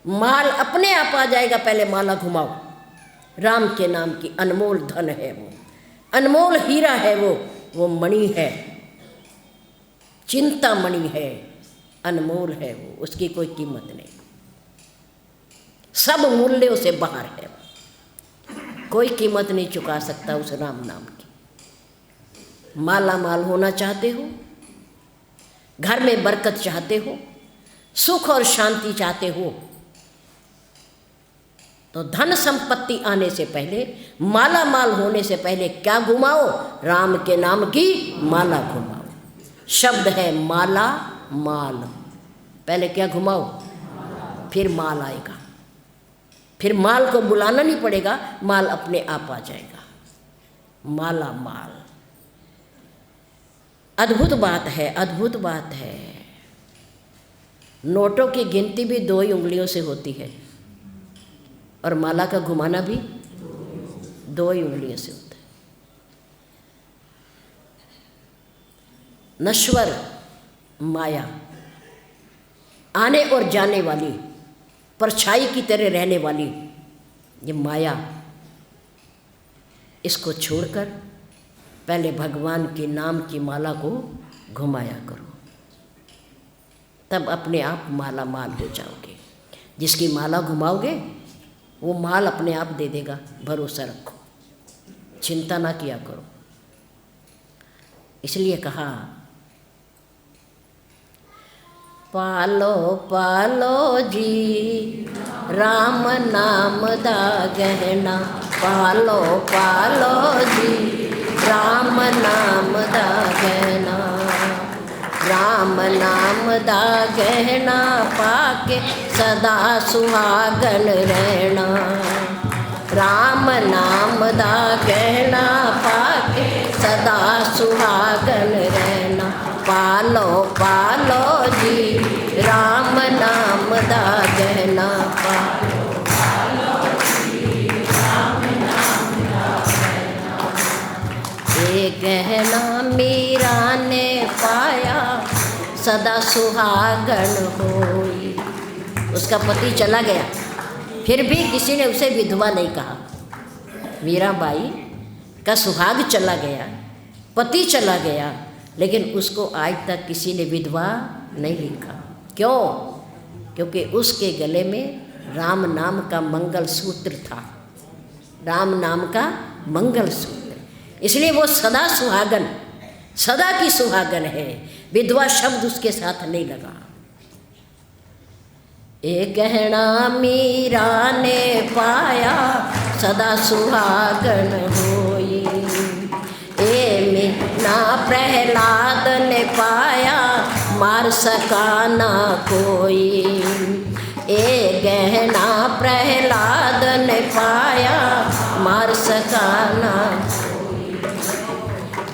Speaker 1: माल अपने आप आ जाएगा। पहले माला घुमाओ। राम के नाम की अनमोल धन है वो, अनमोल हीरा है वो मणि है, चिंता मणि है, अनमोल है वो, उसकी कोई कीमत नहीं, सब मूल्यों से बाहर है, कोई कीमत नहीं चुका सकता उस राम नाम की। माला माल होना चाहते हो, घर में बरकत चाहते हो, सुख और शांति चाहते हो, तो धन संपत्ति आने से पहले, माला माल होने से पहले क्या घुमाओ? राम के नाम की माला घुमाओ। शब्द है माला माल, पहले क्या घुमाओ? फिर माल आएगा, फिर माल को बुलाना नहीं पड़ेगा, माल अपने आप आ जाएगा। माला माल, अद्भुत बात है, अद्भुत बात है। नोटों की गिनती भी 2 ही उंगलियों से होती है, और माला का घुमाना भी 2 ही उंगलियों से होता है। नश्वर माया, आने और जाने वाली, परछाई की तरह रहने वाली ये माया, इसको छोड़कर पहले भगवान के नाम की माला को घुमाया करो, तब अपने आप माला माल हो जाओगे। जिसकी माला घुमाओगे वो माल अपने आप दे देगा, भरोसा रखो, चिंता ना किया करो। इसलिए कहा, पालो पालो जी राम नाम दा गहना, पालो पालो जी राम नाम दा गहना, राम नाम दा गहना पाके सदा सुहागन रहना, राम नाम दा गहना पाके सदा सुहागन रहना, पालो पालो जी राम नाम दा गहना, पालो पालो जी राम नाम दा गहना, ये गहना मीरा ने पाया सदा सुहागन होई। उसका पति चला गया, फिर भी किसी ने उसे विधवा नहीं कहा। मीराबाई का सुहाग चला गया, पति चला गया, लेकिन उसको आज तक किसी ने विधवा नहीं लिखा। क्यों? क्योंकि उसके गले में राम नाम का मंगल सूत्र था, राम नाम का मंगल सूत्र, इसलिए वो सदा सुहागन, सदा की सुहागन है, विधवा शब्द उसके साथ नहीं लगा। ए गहना मीरा ने पाया सदा सुहागन होई, ए मीना प्रहलाद ने पाया मार सका ना कोई, ए गहना प्रहलाद ने पाया मार सका ना कोई।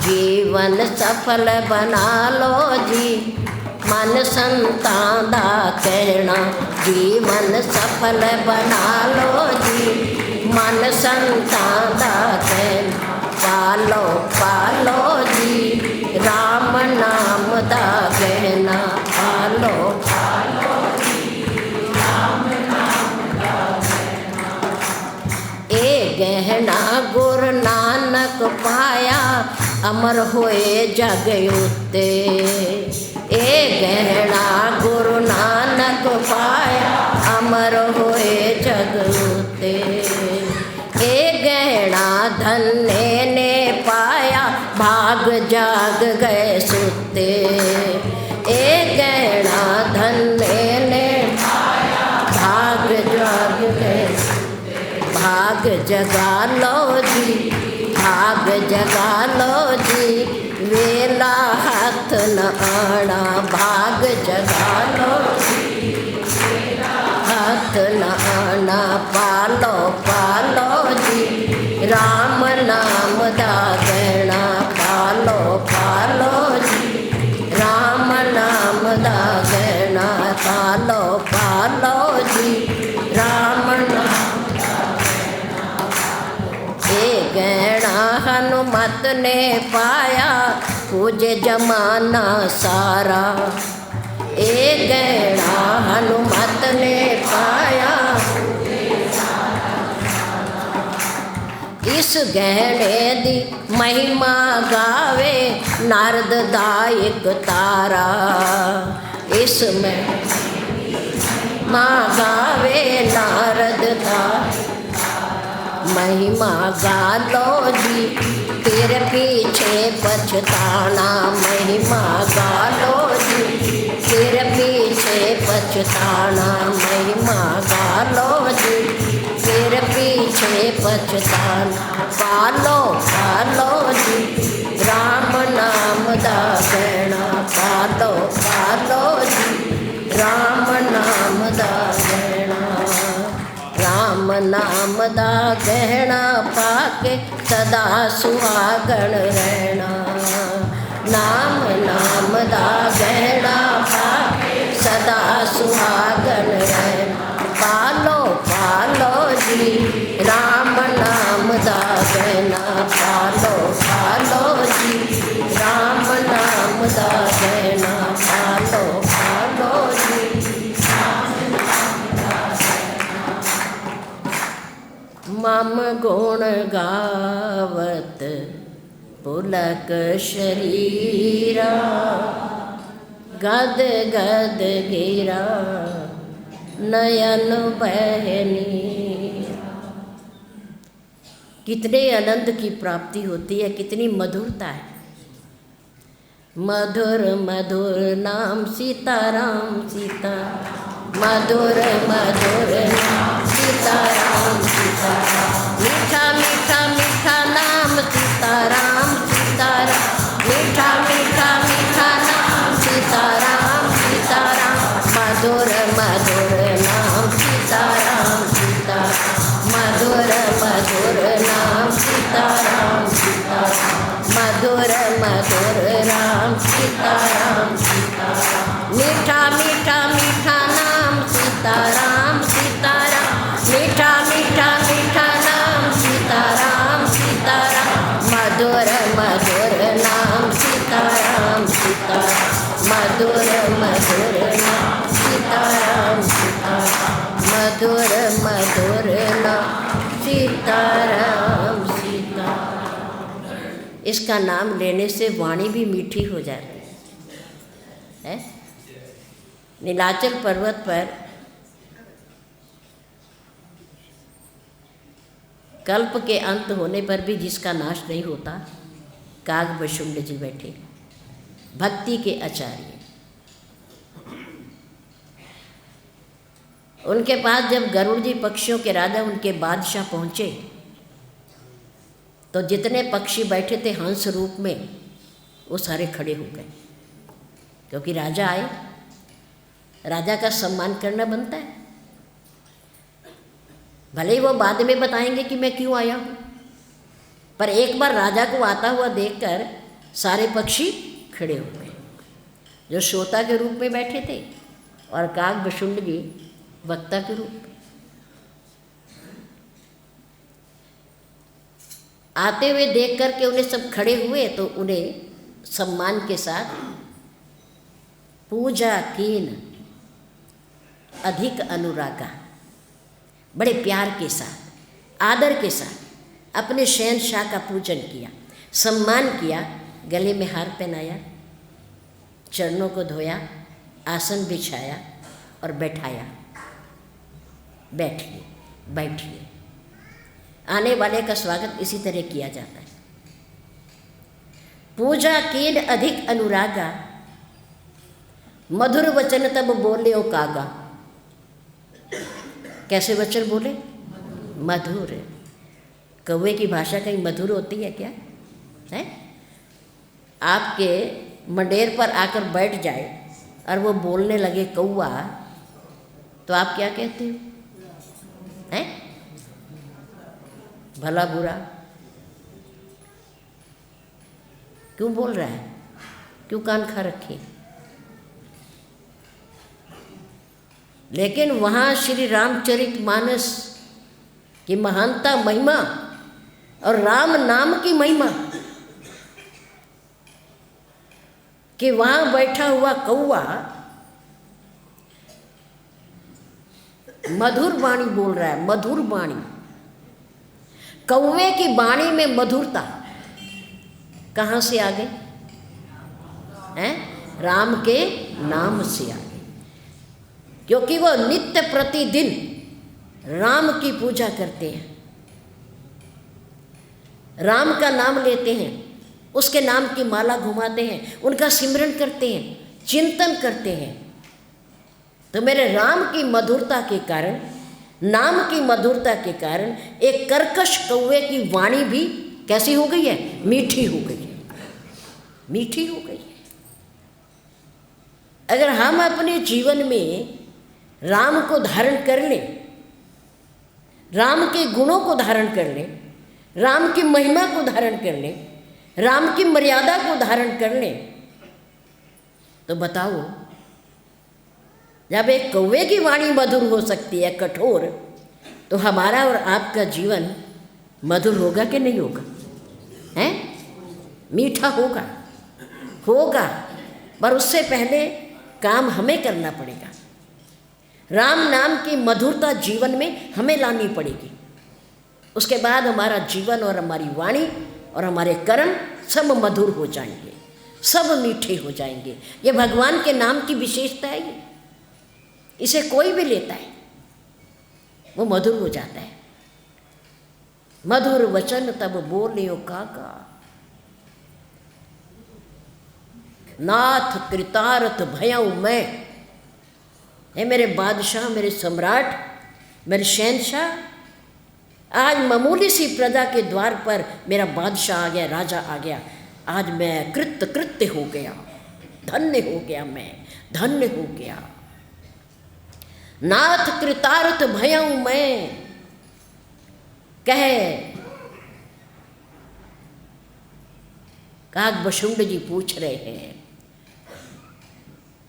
Speaker 1: जीवन सफल बना लो जी मन संतां दा कहना, जीवन सफल बना लो जी मन संतां दा कहना। पालो पालो जी राम नाम दा कहना, पालो पालो जी राम नाम दा कहना। ए गहना गुरु नानक पाया अमर होए जग उत्ते, ए गहना गुरु नानक पाया अमर होए जग उत्ते। ए गहना धन्य ने पाया भाग जाग गए सुते, ए गहना धन्य ने पाया भाग जाग गए सुते। भाग जगा लो जी भाग जगा लो जी वेला हाथ न आना, भाग जगा लो जी वेला हाथ न आना। पालो पालो जी राम नाम दा कहना, पालो पालो जी राम नाम दा कहना, पालो पालो जी राम नाम दा कहना। ए गहना हनुमत ने पाया पूजे जमाना सारा, ए गहना हनुमत ने पाया इस गहने दी महिमा गावे नारद दायक तारा, इसमें माँ गावे नारद दा महिमा गा लो जी फिर पीछे पछताना, महिमा गा लो जी फिर पीछे पछताना, महिमा गा लो जी फिर पीछे पछताना। पालो पालो जी राम नाम दा कहना, पालो पालो जी राम नाम दा कहना। राम नाम दा गहना पाके सदा सुहागन रहना, नाम नाम दा गहना पाके सदा सुहागन रहना। पालो पालो जी राम नाम दा गहना, पालो पालो जी राम नाम दा गहना, पालो पालो जी राम नाम दा गहना। मम गुण गावत पुलक शरीरा, गद गद गिरा नयन बहनी। कितने आनंद की प्राप्ति होती है, कितनी मधुरता है। मधुर मधुर नाम सीताराम सीता, मधुर मधुर नाम सीताराम सीताराम। मीठा मीठा मीठा नाम सीताराम सीताराम, मीठा मीठा मीठा नाम सीताराम सीताराम। मधुर मधुर नाम सीताराम सीताराम, मधुर मधुर नाम सीताराम सीताराम, मधुर मधुर नाम सीताराम सीताराम। मीठा मीठा मीठा नाम सीताराम सीताराम, मीठा मीठा मीठा नाम सीताराम सीताराम। मधुर मधुर नाम सीताराम सीताराम, मधुर मधुर नाम सीताराम सीताराम, मधुर मधुर नाम सीताराम सीताराम। इसका नाम लेने से वाणी भी मीठी हो जाती है। नीलाचल पर्वत पर कल्प के अंत होने पर भी जिसका नाश नहीं होता, काग वशुंड जी बैठे, भक्ति के आचार्य। उनके पास जब गरुड़ जी पक्षियों के राजा, उनके बादशाह पहुँचे, तो जितने पक्षी बैठे थे हंस रूप में, वो सारे खड़े हो गए, क्योंकि राजा आए, राजा का सम्मान करना बनता है। भले ही वो बाद में बताएंगे कि मैं क्यों आया हूँ, पर एक बार राजा को आता हुआ देखकर सारे पक्षी खड़े हो गए, जो श्रोता के रूप में बैठे थे और काग वशुंड जी वक्ता के रूप में। आते हुए देख करके उन्हें सब खड़े हुए, तो उन्हें सम्मान के साथ पूजा कीन अधिक अनुरागा, बड़े प्यार के साथ, आदर के साथ अपने शहंशाह का पूजन किया, सम्मान किया, गले में हार पहनाया, चरणों को धोया, आसन बिछाया और बैठाया। बैठिए, बैठिए। आने वाले का स्वागत इसी तरह किया जाता है। पूजा कीन अधिक अनुरागा, मधुर वचन तब बोले ओ कागा। कैसे वचन बोले? मधुर। कौवे की भाषा कहीं मधुर होती है क्या? है? आपके मंडेर पर आकर बैठ जाए और वो बोलने लगे कौवा, तो आप क्या कहते हो? हैं? भला बुरा क्यों बोल रहा है? क्यों कान खा रखे? लेकिन वहाँ श्री रामचरितमानस की महानता, महिमा और राम नाम की महिमा, कि वहाँ बैठा हुआ कौवा मधुर वाणी बोल रहा है, मधुर वाणी। कौवे की वाणी में मधुरता कहाँ से आ गई? हैं? राम के नाम से आ गई, क्योंकि वो नित्य प्रतिदिन राम की पूजा करते हैं, राम का नाम लेते हैं, उसके नाम की माला घुमाते हैं, उनका सिमरन करते हैं, चिंतन करते हैं। तो मेरे राम की मधुरता के कारण, नाम की मधुरता के कारण एक कर्कश कौवे की वाणी भी कैसी हो गई है? मीठी हो गई है, मीठी हो गई है। अगर हम अपने जीवन में राम को धारण कर लें, राम के गुणों को धारण कर लें, राम की महिमा को धारण कर लें, राम की मर्यादा को धारण कर लें, तो बताओ, जब एक कौवे की वाणी मधुर हो सकती है, कठोर, तो हमारा और आपका जीवन मधुर होगा कि नहीं होगा? हैं? मीठा होगा, होगा, पर उससे पहले काम हमें करना पड़ेगा। राम नाम की मधुरता जीवन में हमें लानी पड़ेगी। उसके बाद हमारा जीवन और हमारी वाणी और हमारे कर्म सब मधुर हो जाएंगे, सब मीठे हो जाएंगे। ये भगवान के नाम की विशेषता है। इसे कोई भी लेता है, वो मधुर हो जाता है। मधुर वचन तब बोले ओ कागा, नाथ कृतार्थ भयऊ मैं। हे मेरे बादशाह, मेरे सम्राट, मेरे शहंशाह, आज मामूली सी प्रजा के द्वार पर मेरा बादशाह आ गया, राजा आ गया। आज मैं कृत्य हो गया, धन्य हो गया, मैं धन्य हो गया। नाथ कृतार्थ भयऊ मैं, कहे काग वशुंड जी पूछ रहे हैं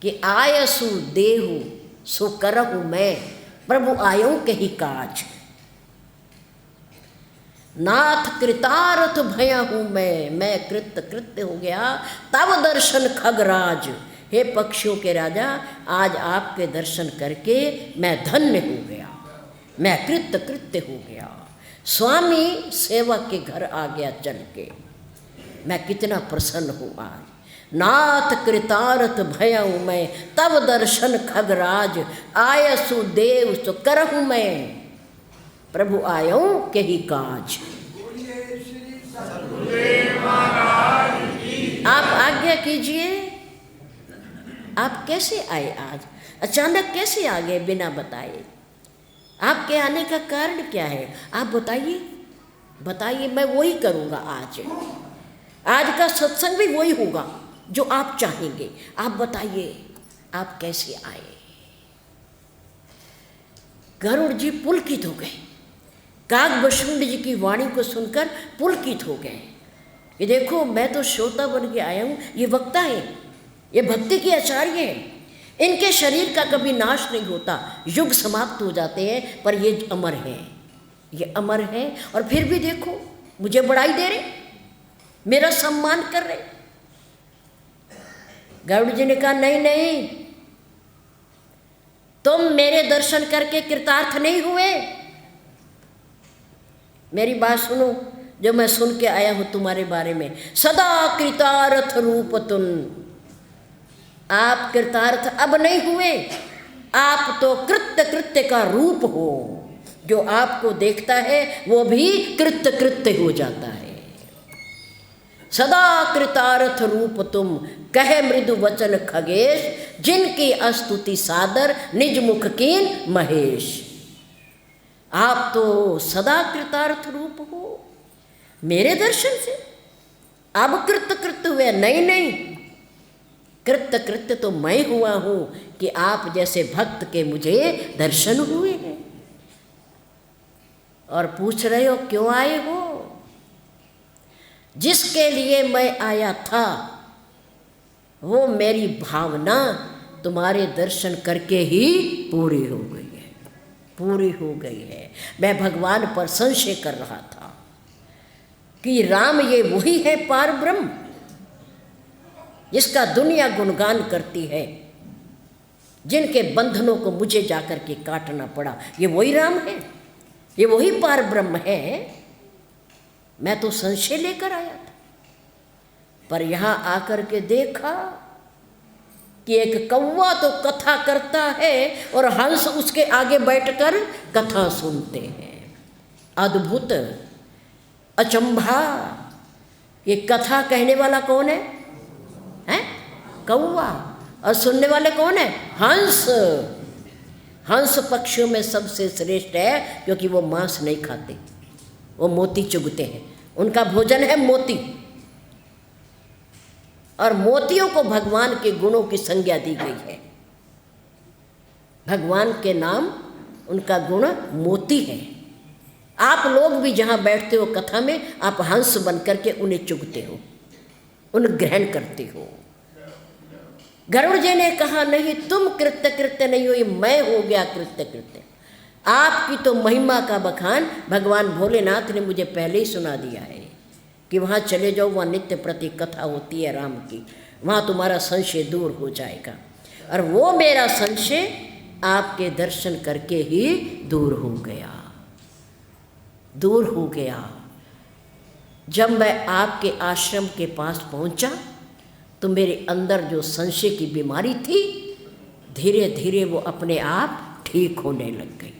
Speaker 1: कि आयसु देहु सो करहु मैं, प्रभु आयो कही काज। नाथ कृतार्थ भया हूँ मैं कृत्य हो गया। तब दर्शन खगराज, हे पक्षियों के राजा, आज आपके दर्शन करके मैं धन्य हो गया, मैं कृत्य हो गया। स्वामी सेवक के घर आ गया चल के, मैं कितना प्रसन्न हूँ आज। नाथ कृतार्थ भयऊ मैं, तब दर्शन खगराज, आयसु देव सो करहु मैं। प्रभु आयो के ही काज। आप आज्ञा कीजिए। आप कैसे आए आज? अचानक कैसे आ गए बिना बताए? आपके आने का कारण क्या है? आप बताइए, बताइए, मैं वही करूँगा आज। आज का सत्संग भी वही होगा जो आप चाहेंगे। आप बताइए, आप कैसे आए? गरुड़ जी पुलकित हो गए। काकभूषुंड जी की वाणी को सुनकर पुलकित हो गए कि देखो, मैं तो श्रोता बन के आया हूँ, ये वक्ता है, ये भक्ति के आचार्य हैं। इनके शरीर का कभी नाश नहीं होता, युग समाप्त हो जाते हैं, पर ये अमर हैं, ये अमर हैं। और फिर भी देखो, मुझे बड़ाई दे रहे, मेरा सम्मान कर रहे। गरुड़ जी ने कहा, नहीं नहीं, तुम मेरे दर्शन करके कृतार्थ नहीं हुए। मेरी बात सुनो, जो मैं सुन के आया हूं तुम्हारे बारे में। सदा कृतार्थ रूप तुम। आप कृतार्थ अब नहीं हुए, आप तो कृत्य कृत्य का रूप हो। जो आपको देखता है वो भी कृत्य कृत्य हो जाता है। सदा कृतार्थ रूप तुम, कहे मृदु वचन खगेश, जिनकी स्तुति सादर निज मुख कीन महेश। आप तो सदा कृतार्थ रूप हो मेरे दर्शन से। अब कृत्य कृत्य हुए? नहीं नहीं, कृत्य कृत्य तो मैं हुआ हूं कि आप जैसे भक्त के मुझे दर्शन हुए हैं। और पूछ रहे हो क्यों आए हो? जिसके लिए मैं आया था वो मेरी भावना तुम्हारे दर्शन करके ही पूरी हो गई है, पूरी हो गई है। मैं भगवान पर संशय कर रहा था कि राम ये वही है पार ब्रह्म जिसका दुनिया गुणगान करती है, जिनके बंधनों को मुझे जाकर के काटना पड़ा। ये वही राम है, ये वही पार ब्रह्म है। मैं तो संशय लेकर आया था, पर यहाँ आकर के देखा कि एक कौवा तो कथा करता है और हंस उसके आगे बैठकर कथा सुनते हैं। अद्भुत, अचंभा। ये कथा कहने वाला कौन है? हैं? कौवा। और सुनने वाले कौन है? हंस। हंस पक्षियों में सबसे श्रेष्ठ है, क्योंकि वो मांस नहीं खाते, वो मोती चुगते हैं। उनका भोजन है मोती, और मोतियों को भगवान के गुणों की संज्ञा दी गई है। भगवान के नाम, उनका गुण मोती है। आप लोग भी जहाँ बैठते हो कथा में, आप हंस बन करके उन्हें चुगते हो, उन्हें ग्रहण करते हो। गरुड़ जी ने कहा, नहीं, तुम कृत्य कृत्य नहीं हो, ये मैं हो गया कृत्य कृत्य। आपकी तो महिमा का बखान भगवान भोलेनाथ ने मुझे पहले ही सुना दिया है कि वहाँ चले जाओ, वहाँ नित्य प्रति कथा होती है राम की, वहाँ तुम्हारा संशय दूर हो जाएगा। और वो मेरा संशय आपके दर्शन करके ही दूर हो गया, दूर हो गया। जब मैं आपके आश्रम के पास पहुँचा तो मेरे अंदर जो संशय की बीमारी थी, धीरे धीरे वो अपने आप ठीक होने लग गई।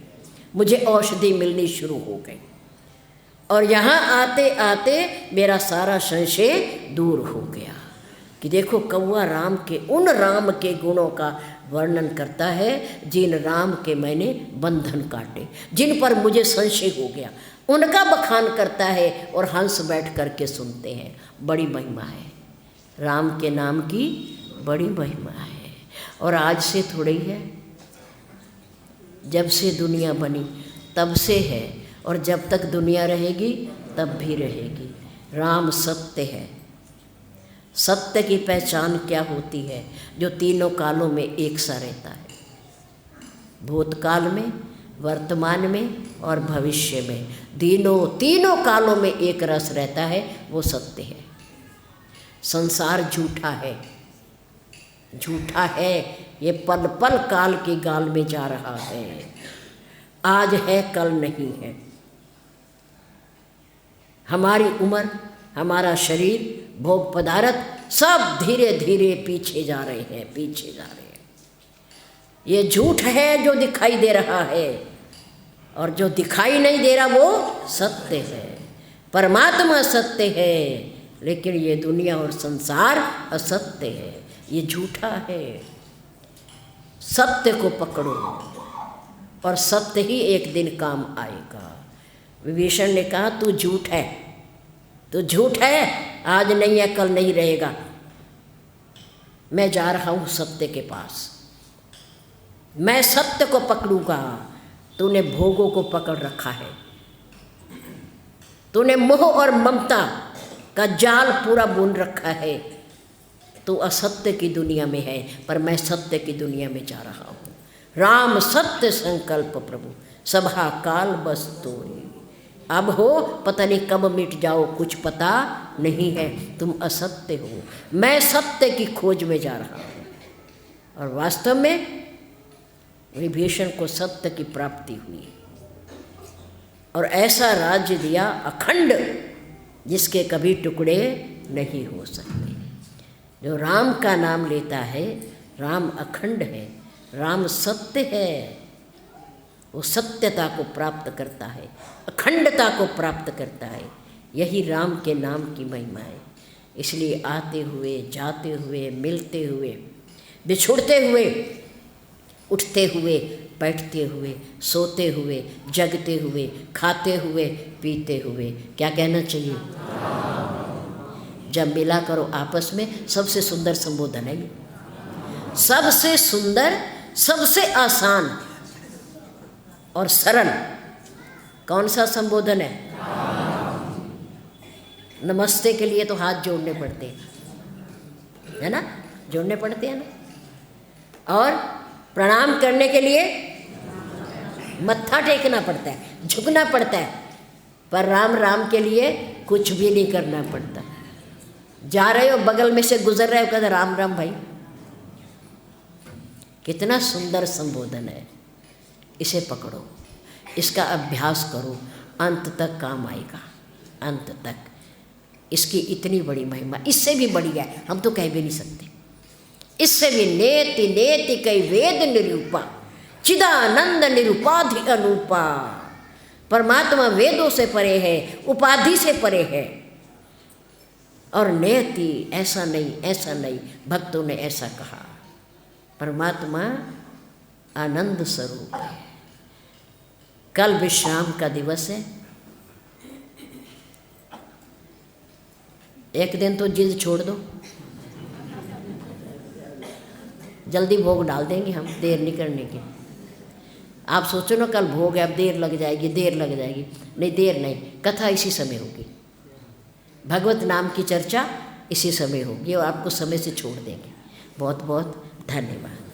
Speaker 1: मुझे औषधि मिलनी शुरू हो गई, और यहाँ आते आते मेरा सारा संशय दूर हो गया कि देखो, कौवा राम के, उन राम के गुणों का वर्णन करता है जिन राम के मैंने बंधन काटे, जिन पर मुझे संशय हो गया, उनका बखान करता है। और हंस बैठ करके सुनते हैं। बड़ी महिमा है राम के नाम की, बड़ी महिमा है। और आज से थोड़ी है, जब से दुनिया बनी तब से है, और जब तक दुनिया रहेगी तब भी रहेगी। राम सत्य है। सत्य की पहचान क्या होती है? जो तीनों कालों में एक सा रहता है, भूतकाल में, वर्तमान में और भविष्य में। तीनों कालों में एक रस रहता है, वो सत्य है। संसार झूठा है, झूठा है। ये पल पल काल के गाल में जा रहा है। आज है, कल नहीं है। हमारी उम्र, हमारा शरीर, भोग पदार्थ सब धीरे धीरे पीछे जा रहे हैं, पीछे जा रहे हैं। ये झूठ है जो दिखाई दे रहा है, और जो दिखाई नहीं दे रहा वो सत्य है। परमात्मा सत्य है, लेकिन ये दुनिया और संसार असत्य है, ये झूठा है। सत्य को पकड़ो और सत्य ही एक दिन काम आएगा। विभीषण ने कहा तू झूठ है, तू झूठ है, आज नहीं है कल नहीं रहेगा। मैं जा रहा हूँ सत्य के पास, मैं सत्य को पकड़ूंगा। तूने भोगों को पकड़ रखा है, तूने मोह और ममता का जाल पूरा बुन रखा है। तू असत्य की दुनिया में है, पर मैं सत्य की दुनिया में जा रहा हूँ। राम सत्य संकल्प प्रभु, सभा काल बस तोरी। अब हो पता नहीं कब मिट जाओ, कुछ पता नहीं है, तुम असत्य हो, मैं सत्य की खोज में जा रहा हूँ। और वास्तव में विभीषण को सत्य की प्राप्ति हुई और ऐसा राज्य दिया अखंड, जिसके कभी टुकड़े नहीं हो सकते। जो राम का नाम लेता है, राम अखंड है, राम सत्य है, वो सत्यता को प्राप्त करता है, अखंडता को प्राप्त करता है। यही राम के नाम की महिमा है। इसलिए आते हुए, जाते हुए, मिलते हुए, बिछुड़ते हुए, उठते हुए, बैठते हुए, सोते हुए, जगते हुए, खाते हुए, पीते हुए, क्या कहना चाहिए? जब मिला करो आपस में, सबसे सुंदर संबोधन है ये, सबसे सुंदर, सबसे आसान और सरल कौन सा संबोधन है? नमस्ते के लिए तो हाथ जोड़ने पड़ते हैं, है ना, जोड़ने पड़ते हैं ना। और प्रणाम करने के लिए मत्था टेकना पड़ता है, झुकना पड़ता है। पर राम राम के लिए कुछ भी नहीं करना पड़ता। जा रहे हो, बगल में से गुजर रहे हो, कहते राम राम भाई। कितना सुंदर संबोधन है। इसे पकड़ो, इसका अभ्यास करो, अंत तक काम आएगा, अंत तक। इसकी इतनी बड़ी महिमा, इससे भी बड़ी है, हम तो कह भी नहीं सकते। इससे भी नेति नेति कई वेद निरूपा, चिदानंद निरुपाधि अनूपा। परमात्मा वेदों से परे है, उपाधि से परे है। और नेति ऐसा नहीं, ऐसा नहीं, भक्तों ने ऐसा कहा। परमात्मा आनंद स्वरूप है। कल विश्राम का दिवस है। एक दिन तो जिद छोड़ दो, जल्दी भोग डाल देंगे हम, देर नहीं करने की। आप सोचो ना कल भोग है, अब देर लग जाएगी, देर लग जाएगी। नहीं, देर नहीं, कथा इसी समय होगी, भगवत नाम की चर्चा इसी समय होगी और आपको समय से छोड़ देंगे। बहुत बहुत धन्यवाद।